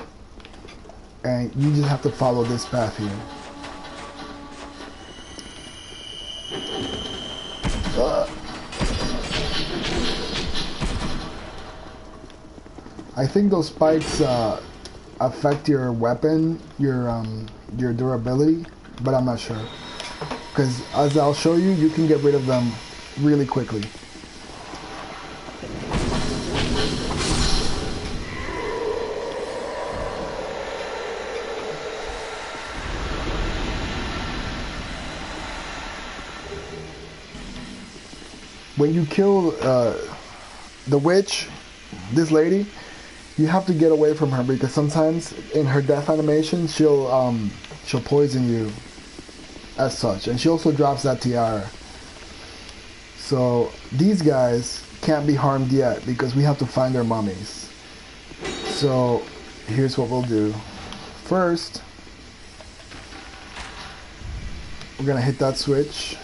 And you just have to follow this path here. I think those spikes affect your weapon, your durability, but I'm not sure. Because as I'll show you, you can get rid of them really quickly. when you kill the witch, this lady, you have to get away from her because sometimes in her death animation she'll poison you as such, and she also drops that tiara. So these guys can't be harmed yet because we have to find their mummies. So here's what we'll do. First, we're gonna hit that switch.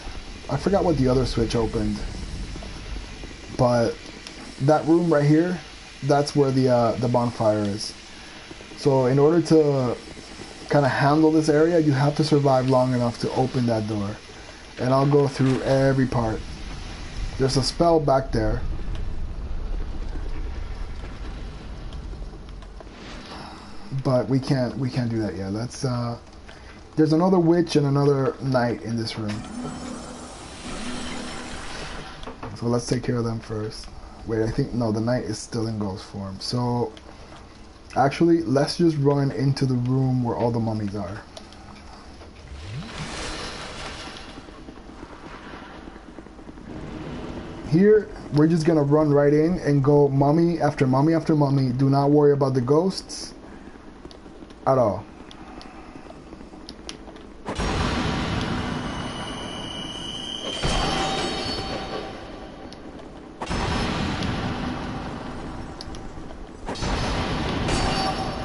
I forgot what the other switch opened, but that room right here, that's where the bonfire is. So in order to kind of handle this area, you have to survive long enough to open that door. And I'll go through every part. There's a spell back there. But we can't do that yet. Let's there's another witch and another knight in this room. So let's take care of them first. Wait, I think, no, the knight is still in ghost form. So, actually, let's just run into the room where all the mummies are. Here, we're just gonna run right in and go mummy after mummy after mummy. Do not worry about the ghosts at all.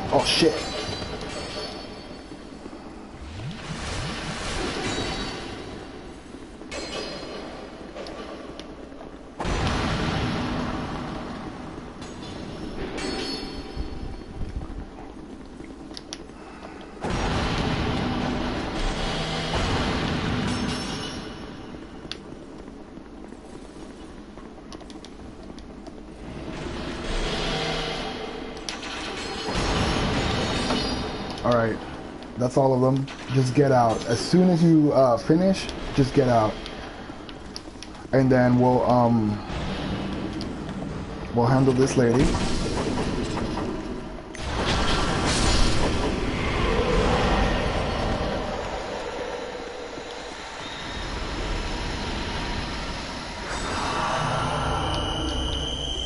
Oh shit. Alright, that's all of them. Just get out. As soon as you finish, just get out. And then we'll handle this lady.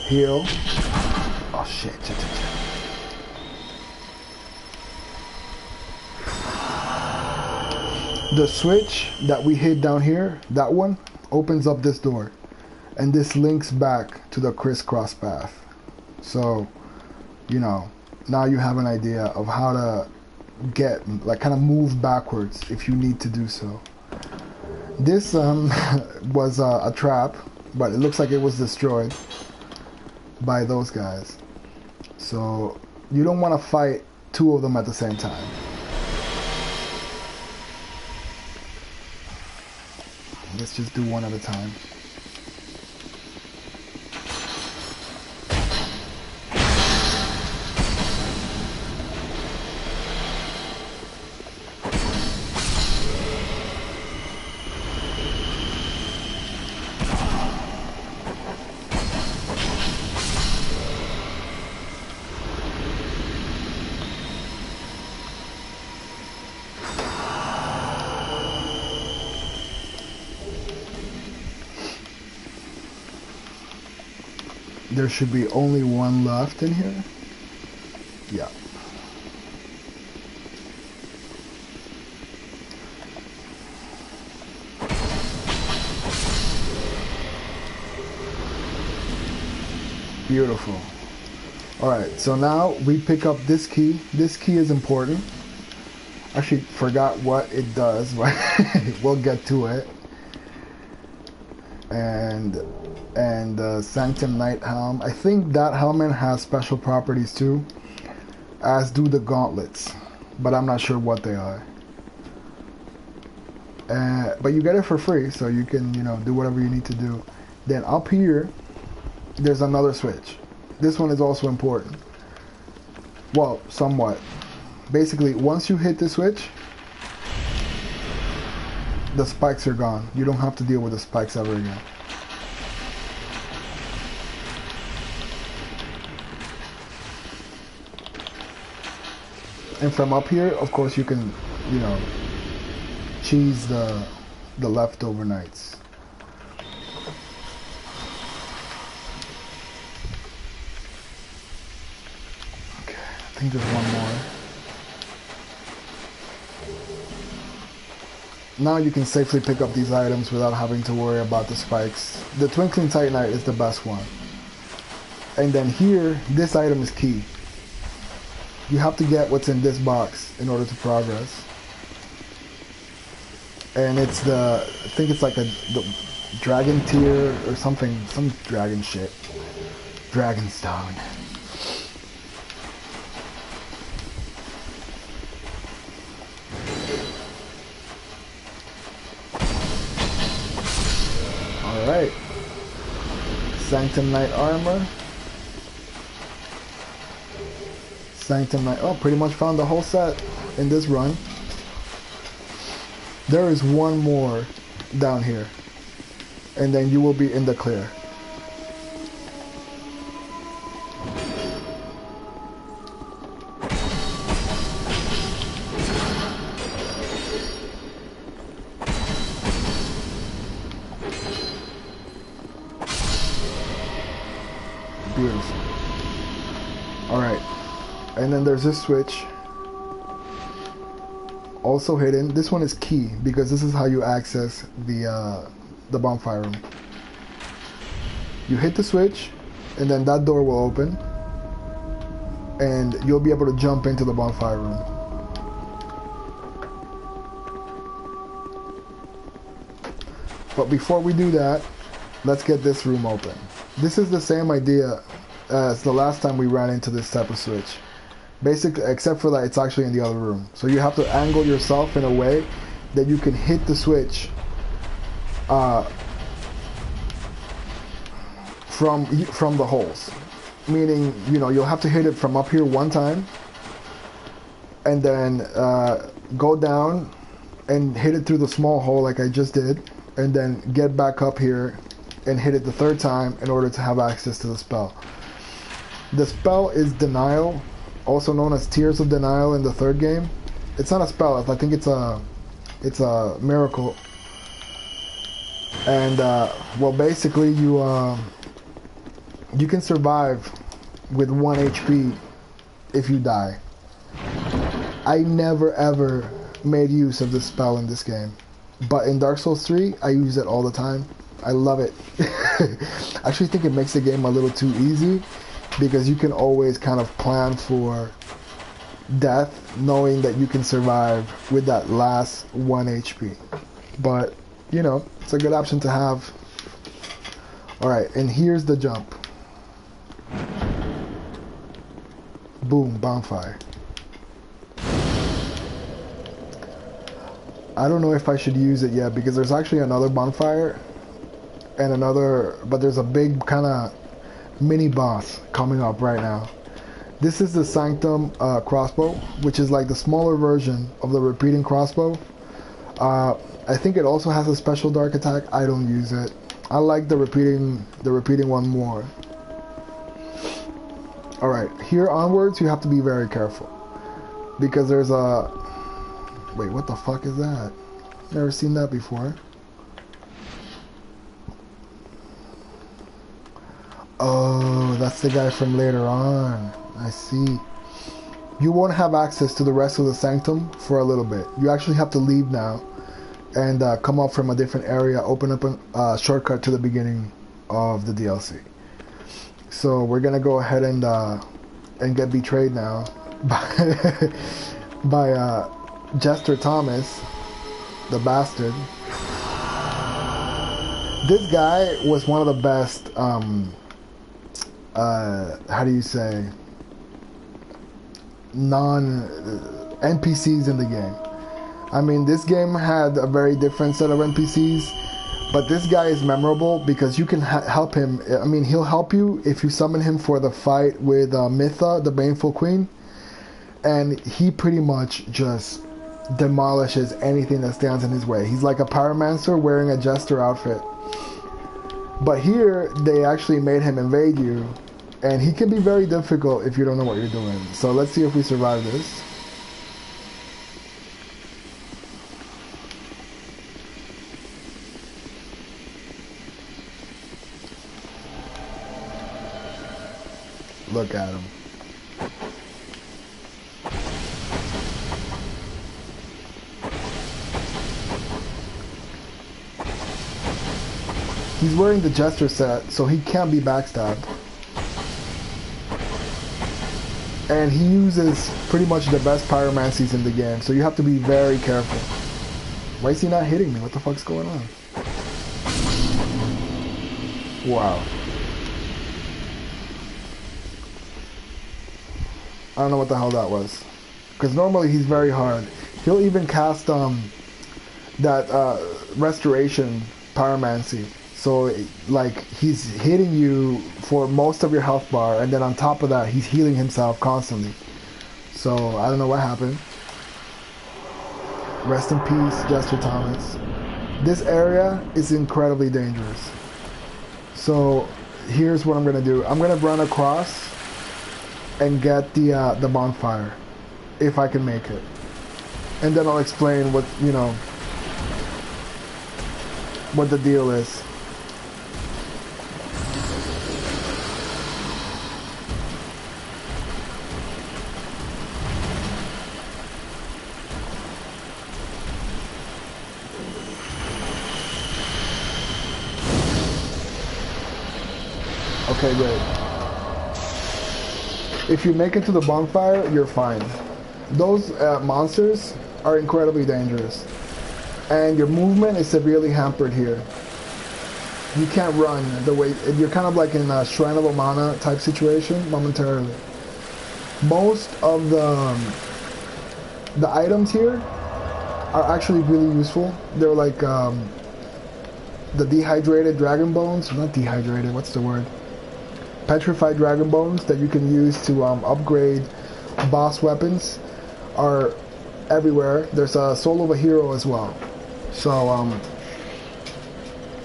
Heal. Oh shit. The switch that we hit down here, that one, opens up this door. And this links back to the crisscross path. So, you know, now you have an idea of how to get, like, kind of move backwards if you need to do so. This was a trap, but it looks like it was destroyed by those guys. So, you don't want to fight two of them at the same time. Let's just do one at a time. There should be only one left in here. Yeah. Beautiful. Alright, so now we pick up this key. This key is important. Actually, forgot what it does, but we'll get to it. And the Sunken Knight helm. I think that helmet has special properties too, as do the gauntlets, but I'm not sure what they are. But you get it for free, so you can, you know, do whatever you need to do. Then up here, there's another switch. This one is also important. Well, somewhat. Basically, once you hit the switch, the spikes are gone. You don't have to deal with the spikes ever again. And from up here, of course, you can, you know, cheese the leftover knights. think there's one more. Now you can safely pick up these items without having to worry about the spikes. The Twinkling Titanite is the best one. And then here, this item is key. You have to get what's in this box in order to progress. And it's the, I think it's like the dragon tier or something, some dragon shit. Dragon stone. Alright. Sanctum Knight armor. Sanctum Knight. Oh, pretty much found the whole set in this run. There is one more down here. And then you will be in the clear. Beautiful. Alright. And then there's this switch. Also hidden. This one is key because this is how you access the bonfire room. You hit the switch and then that door will open and you'll be able to jump into the bonfire room. But before we do that, let's get this room open. This is the same idea as the last time we ran into this type of switch. Basically, except for that it's actually in the other room. So you have to angle yourself in a way that you can hit the switch from the holes. Meaning, you know, you'll have to hit it from up here one time and then go down and hit it through the small hole like I just did, and then get back up here and hit it the third time in order to have access to the spell. The spell is Denial, also known as Tears of Denial in the third game. It's not a spell, I think it's a miracle. And well, basically you can survive with 1 HP if you die. I never ever made use of this spell in this game, but in Dark Souls 3 I use it all the time. I love it. I actually think it makes the game a little too easy because you can always kind of plan for death knowing that you can survive with that last 1 HP. But, you know, it's a good option to have. Alright, and here's the jump. Boom, bonfire. I don't know if I should use it yet because there's actually another bonfire and another, but there's a big kind of mini boss coming up right now. This is the Sanctum crossbow, which is like the smaller version of the repeating crossbow. I think it also has a special dark attack. I don't use it. I like the repeating one more. Alright, here onwards you have to be very careful because there's a, wait, what the fuck is that? Never seen that before. Oh, that's the guy from later on. I see. You won't have access to the rest of the Sanctum for a little bit. You actually have to leave now and come up from a different area, open up a shortcut to the beginning of the DLC. So we're gonna go ahead and get betrayed now by Jester Thomas, the bastard. This guy was one of the best how do you say, non-NPCs in the game. I mean, this game had a very different set of NPCs, but this guy is memorable because you can help him. I mean, he'll help you if you summon him for the fight with Mytha, the Baneful Queen, and he pretty much just demolishes anything that stands in his way. He's like a pyromancer wearing a jester outfit. But here, they actually made him invade you, and he can be very difficult if you don't know what you're doing. So let's see if we survive this. Look at him. He's wearing the Jester set, so he can't be backstabbed. And he uses pretty much the best pyromancies in the game, so you have to be very careful. Why is he not hitting me? What the fuck's going on? Wow. I don't know what the hell that was. Because normally he's very hard. He'll even cast that restoration pyromancy. So like he's hitting you for most of your health bar, and then on top of that he's healing himself constantly. So I don't know what happened. Rest in peace, Jester Thomas. This area is incredibly dangerous. So here's what I'm gonna do. I'm gonna run across and get the bonfire, if I can make it. And then I'll explain what, you know, what the deal is. Okay, great. If you make it to the bonfire, you're fine. Those monsters are incredibly dangerous. And your movement is severely hampered here. You can't run the way... You're kind of like in a Shrine of Omana type situation momentarily. Most of the items here are actually really useful. They're like the dehydrated dragon bones. Not dehydrated, what's the word? Petrified dragon bones that you can use to upgrade boss weapons are everywhere. There's a soul of a hero as well. So,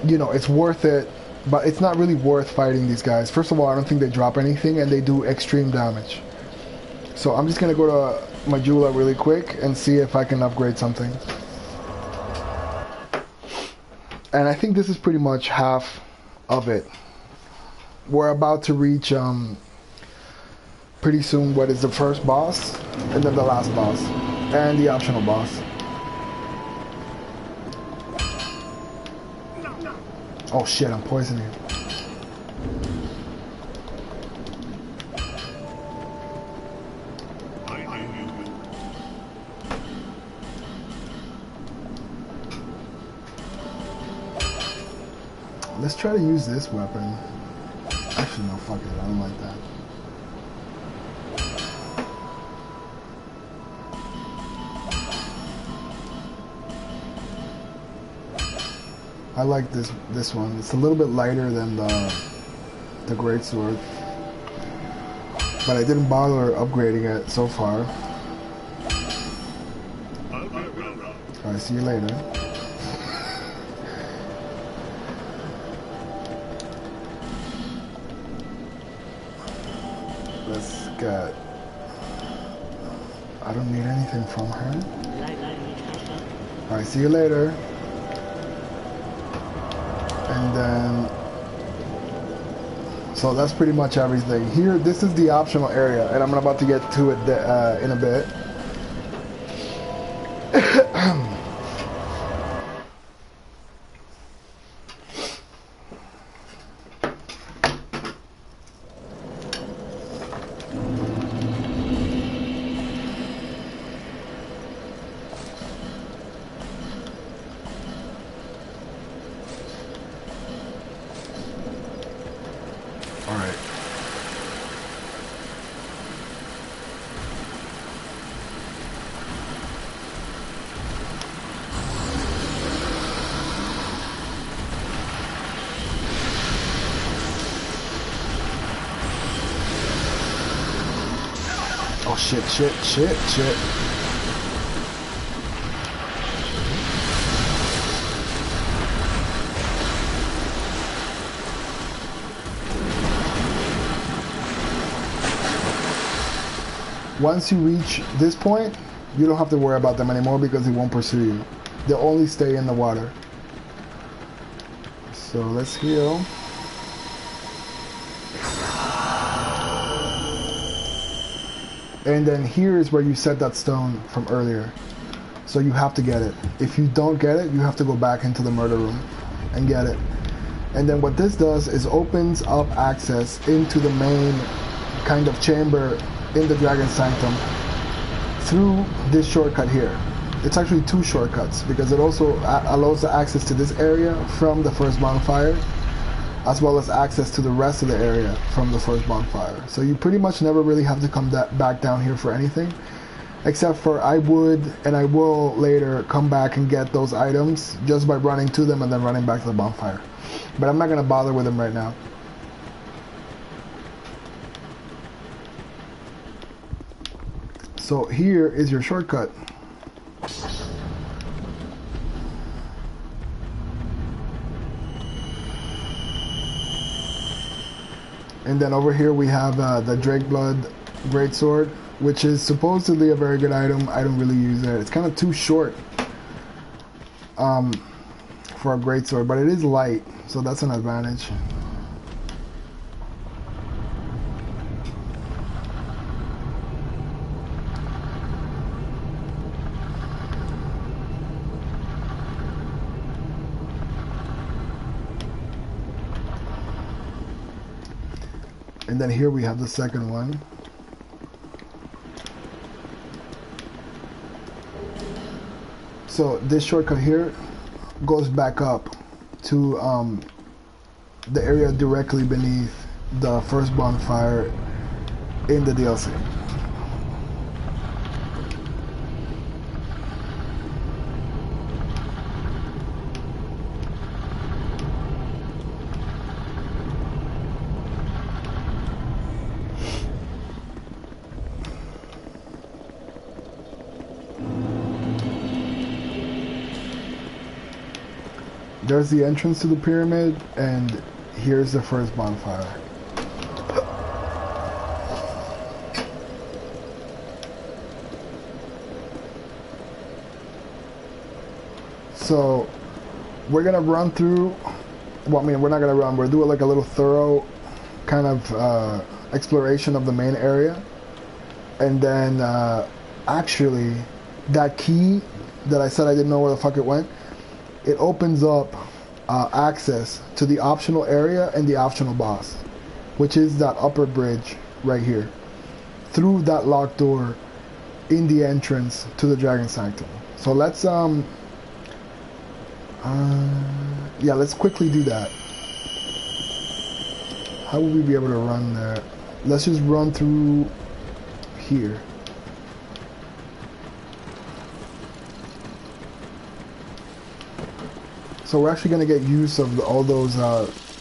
you know, it's worth it, but it's not really worth fighting these guys. First of all, I don't think they drop anything, and they do extreme damage. So I'm just going to go to Majula really quick and see if I can upgrade something. And I think this is pretty much half of it. We're about to reach pretty soon what is the first boss, and then the last boss, and the optional boss. Oh shit, I'm poisoning. Let's try to use this weapon. Actually, no, fuck it, I don't like that. I like this one. It's a little bit lighter than the greatsword, but I didn't bother upgrading it so far. Alright, see you later. Let's get... I don't need anything from her. Alright, see you later. And then, so that's pretty much everything. Here, this is the optional area, and I'm about to get to it in a bit. Shit. Once you reach this point, you don't have to worry about them anymore because they won't pursue you. They'll only stay in the water. So let's heal. And then here is where you set that stone from earlier. So you have to get it. If you don't get it, you have to go back into the murder room and get it. And then what this does is opens up access into the main kind of chamber in the Dragon Sanctum through this shortcut here. It's actually two shortcuts because it also allows the access to this area from the first bonfire, as well as access to the rest of the area from the first bonfire. So you pretty much never really have to come back down here for anything, except for I would and I will later come back and get those items just by running to them and then running back to the bonfire. But I'm not going to bother with them right now. So here is your shortcut. And then over here we have the Drakeblood Greatsword, which is supposedly a very good item. I don't really use it. It's kind of too short for a Greatsword, but it is light, so that's an advantage. And then here we have the second one. So this shortcut here goes back up to the area directly beneath the first bonfire in the DLC. There's the entrance to the pyramid, and here's the first bonfire. So we're gonna run through, well, I mean, we're not gonna run, we're doing like a little thorough kind of exploration of the main area. And then actually that key that I said I didn't know where the fuck it went, it opens up access to the optional area and the optional boss, which is that upper bridge right here, through that locked door in the entrance to the Dragon Sanctum. So let's yeah, let's quickly do that. How will we be able to run there? Let's just run through here. So we're actually going to get use of all those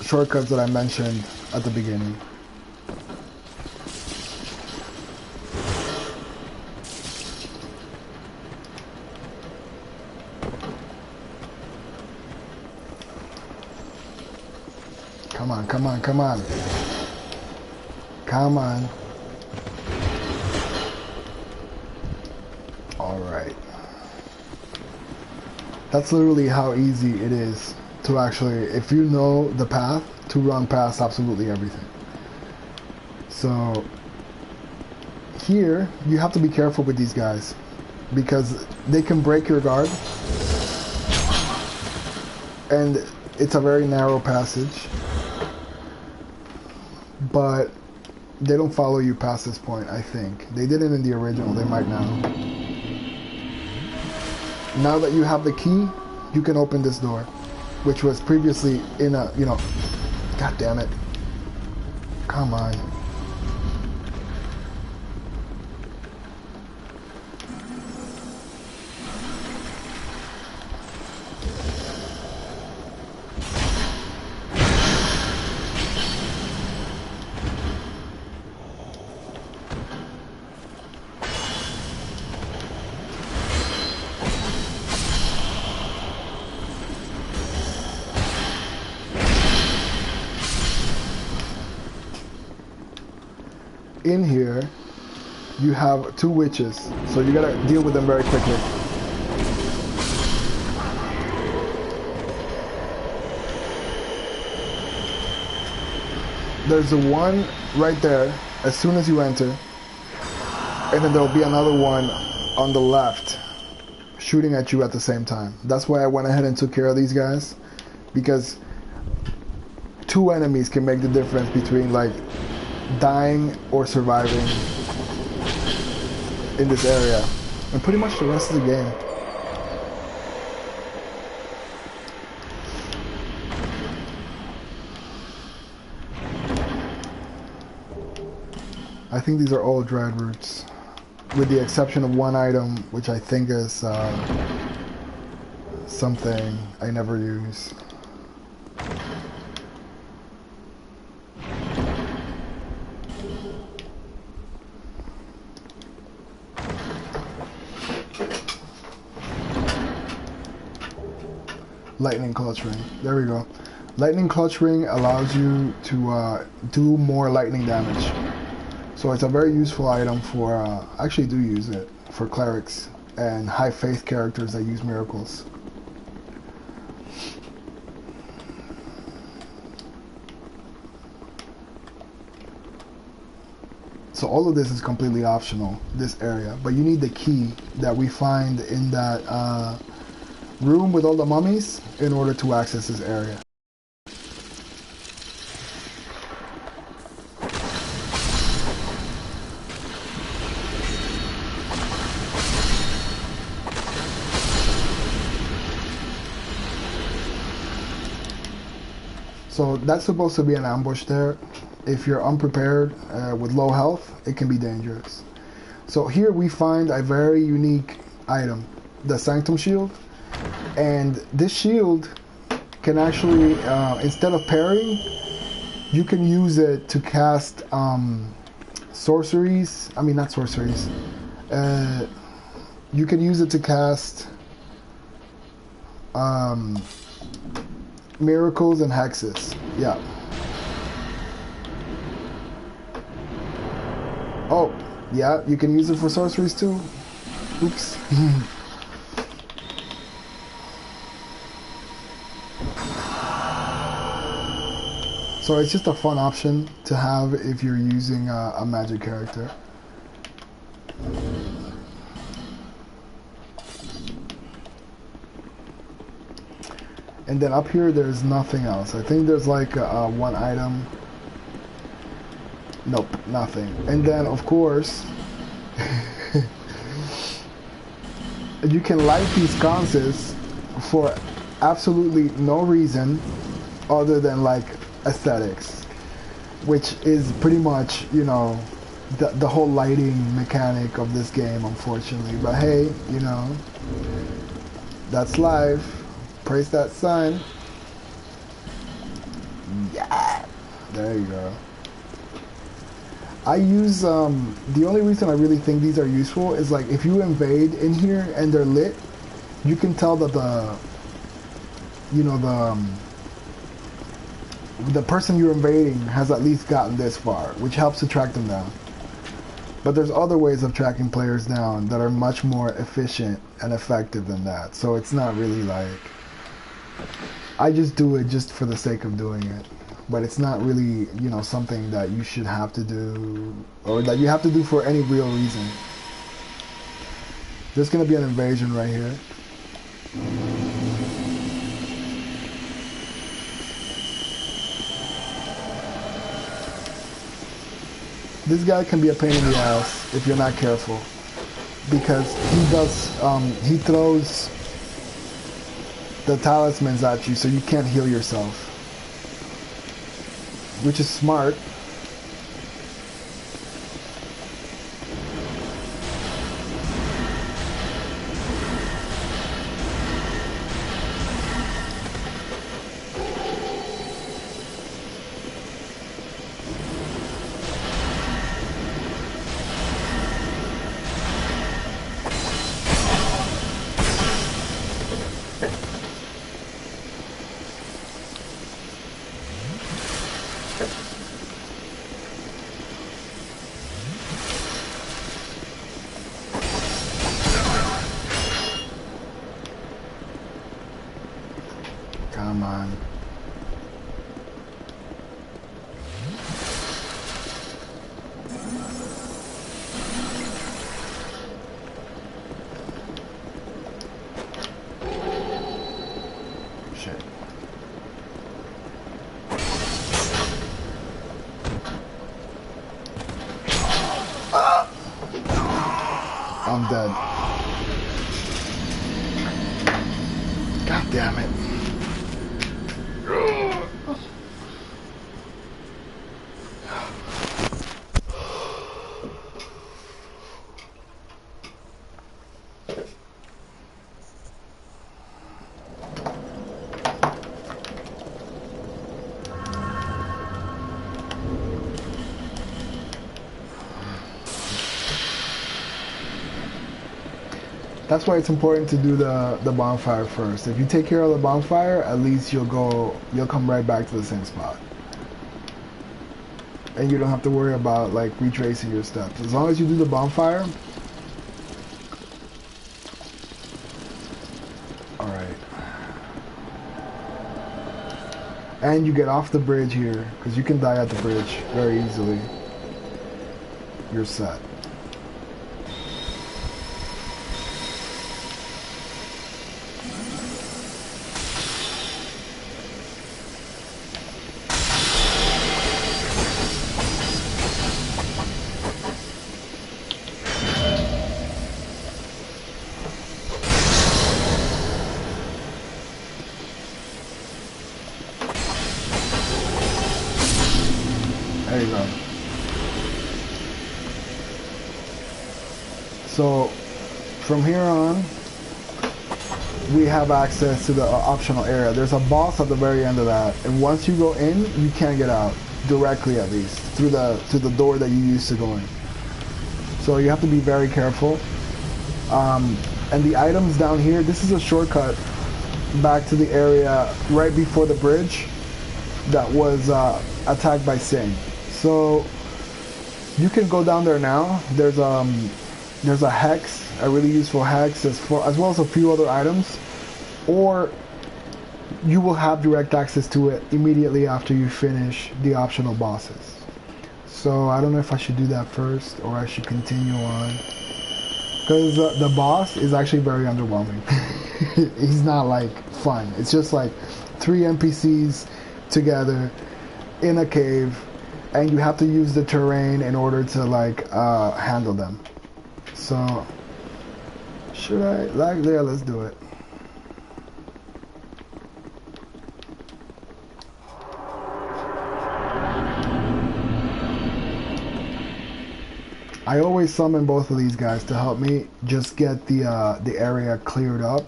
shortcuts that I mentioned at the beginning. Come on, come on, come on. Come on. All right. That's literally how easy it is to actually, if you know the path, to run past absolutely everything. So here, you have to be careful with these guys because they can break your guard, and it's a very narrow passage, but they don't follow you past this point, I think. They didn't in the original, they might now. Now that you have the key, you can open this door, which was previously in a, you know, god damn it. Come on. In here, you have two witches, so you gotta deal with them very quickly. There's the one right there as soon as you enter, and then there'll be another one on the left shooting at you at the same time. That's why I went ahead and took care of these guys, because two enemies can make the difference between like dying or surviving in this area, and pretty much the rest of the game. I think these are all dried roots, with the exception of one item, which I think is something I never use. Lightning clutch ring. There we go. Lightning clutch ring allows you to do more lightning damage. So it's a very useful item for, I actually do use it for clerics and high faith characters that use miracles. So all of this is completely optional, this area, but you need the key that we find in that room with all the mummies in order to access this area. So that's supposed to be an ambush there. If you're unprepared with low health, it can be dangerous. So here we find a very unique item, the Sanctum Shield. And this shield can actually, instead of parrying, you can use it to cast sorceries. I mean, not sorceries. You can use it to cast miracles and hexes. Yeah. Oh, yeah, you can use it for sorceries too. Oops. So it's just a fun option to have if you're using a magic character. And then up here there's nothing else. I think there's like one item. Nope, nothing. And then of course you can light these sconces for absolutely no reason other than like aesthetics, which is pretty much, you know, the whole lighting mechanic of this game, unfortunately. But hey, you know, that's life. Praise that sun. Yeah, there you go. I use the only reason I really think these are useful is like if you invade in here and they're lit, you can tell that the person you're invading has at least gotten this far, which helps to track them down. But there's other ways of tracking players down that are much more efficient and effective than that. So it's not really like, I just do it just for the sake of doing it. But it's not really, you know, something that you should have to do, or that you have to do for any real reason. There's gonna be an invasion right here. This guy can be a pain in the ass if you're not careful, because he throws the talismans at you so you can't heal yourself, which is smart. Come on. Shit. damn it. That's why it's important to do the bonfire first. If you take care of the bonfire, at least you'll come right back to the same spot. And you don't have to worry about like retracing your steps. As long as you do the bonfire. Alright. And you get off the bridge here, because you can die at the bridge very easily. You're set. There you go. So from here on, we have access to the optional area. There's a boss at the very end of that, and once you go in, you can't get out directly, at least through the door that you used to go in. So you have to be very careful. And the items down here, this is a shortcut back to the area right before the bridge that was attacked by Sing. So you can go down there now. There's a hex, a really useful hex, as well as a few other items, or you will have direct access to it immediately after you finish the optional bosses. So I don't know if I should do that first or I should continue on, because the boss is actually very underwhelming. He's not like fun. It's just like 3 NPCs together in a cave, and you have to use the terrain in order to like handle them. So should I, like, yeah, let's do it. I always summon both of these guys to help me just get the area cleared up,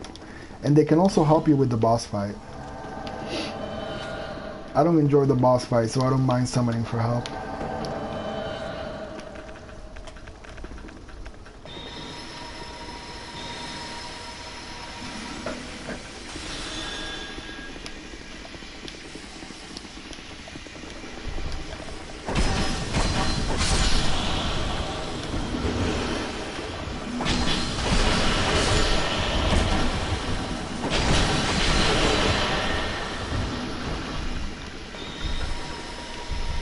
and they can also help you with the boss fight. I don't enjoy the boss fight, so I don't mind summoning for help.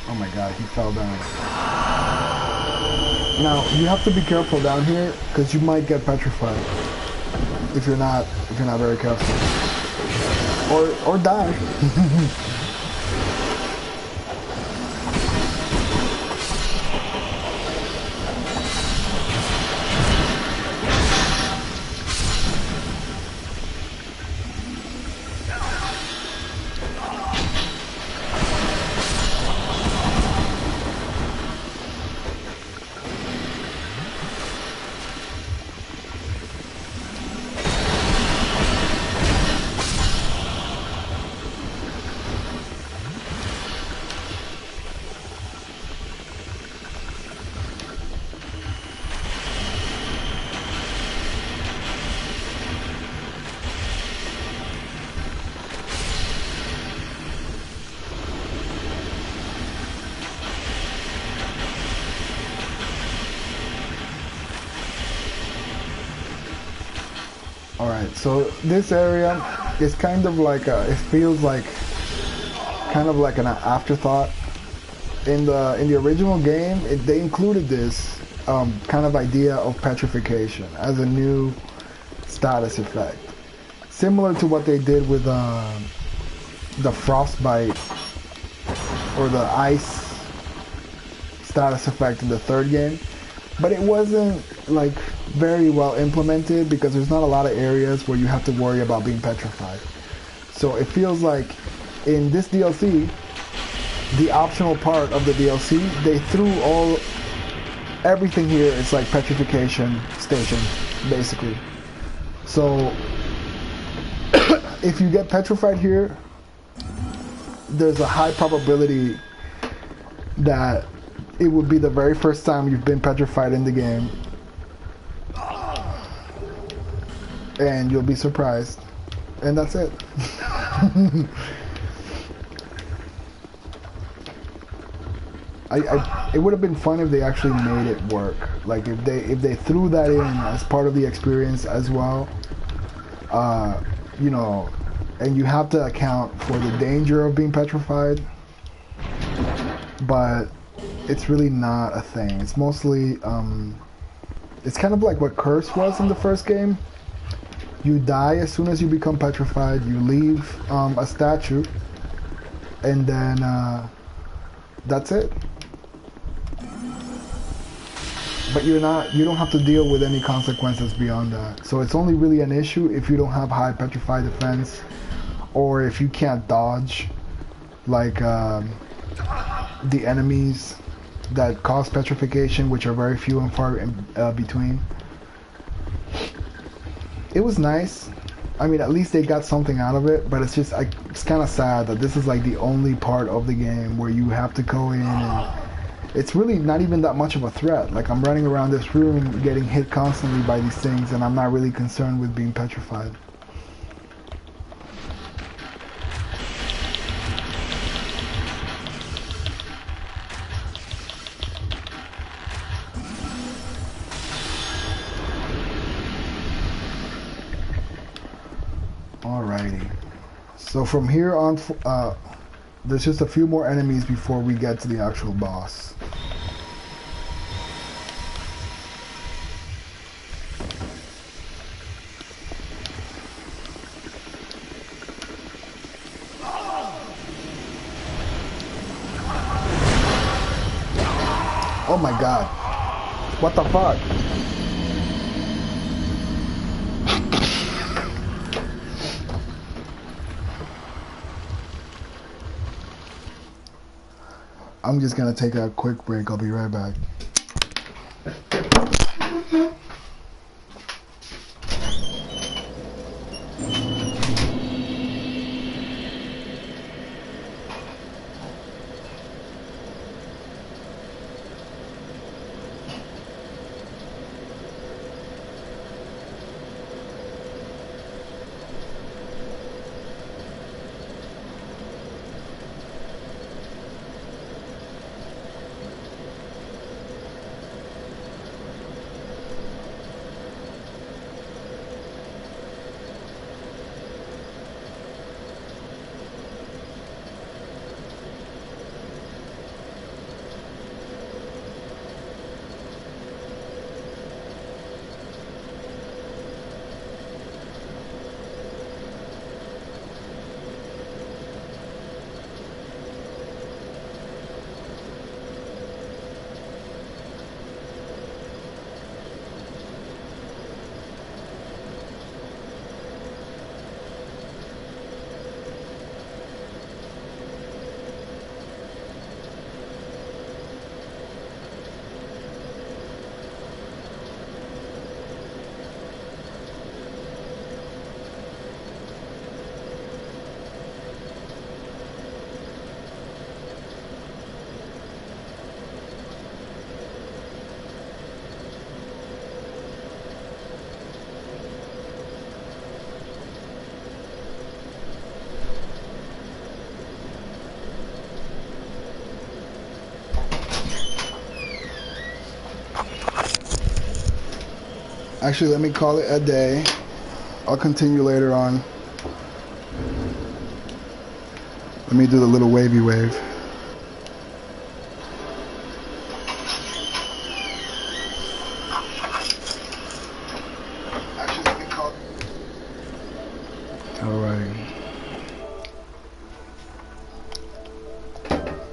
Oh my god, he fell down. Now, you have to be careful down here, because you might get petrified if you're not very careful. Or die. Alright, so this area is kind of like it feels like kind of like an afterthought. In the original game, they included this kind of idea of petrification as a new status effect, similar to what they did with the frostbite or the ice status effect in the third game. But it wasn't like very well implemented, because there's not a lot of areas where you have to worry about being petrified. So it feels like in this DLC, the optional part of the DLC, they threw everything here is like petrification station, basically. So if you get petrified here, there's a high probability that it would be the very first time you've been petrified in the game, and you'll be surprised, and that's it. It would have been fun if they actually made it work. Like if they threw that in as part of the experience as well. You know, and you have to account for the danger of being petrified, but it's really not a thing. It's mostly it's kind of like what Curse was in the first game. You die as soon as you become petrified. You leave a statue, and then that's it. But you don't have to deal with any consequences beyond that. So it's only really an issue if you don't have high petrified defense, or if you can't dodge like the enemies that cause petrification, which are very few and far in between. It was nice. I mean, at least they got something out of it, but it's just it's kind of sad that this is like the only part of the game where you have to go in, and it's really not even that much of a threat. Like, I'm running around this room getting hit constantly by these things, and I'm not really concerned with being petrified. Alrighty. So from here on, there's just a few more enemies before we get to the actual boss. Oh my god. What the fuck? I'm just gonna take a quick break. I'll be right back. Actually, let me call it a day. I'll continue later on. Let me do the little wavy wave. Actually, let me call. All right.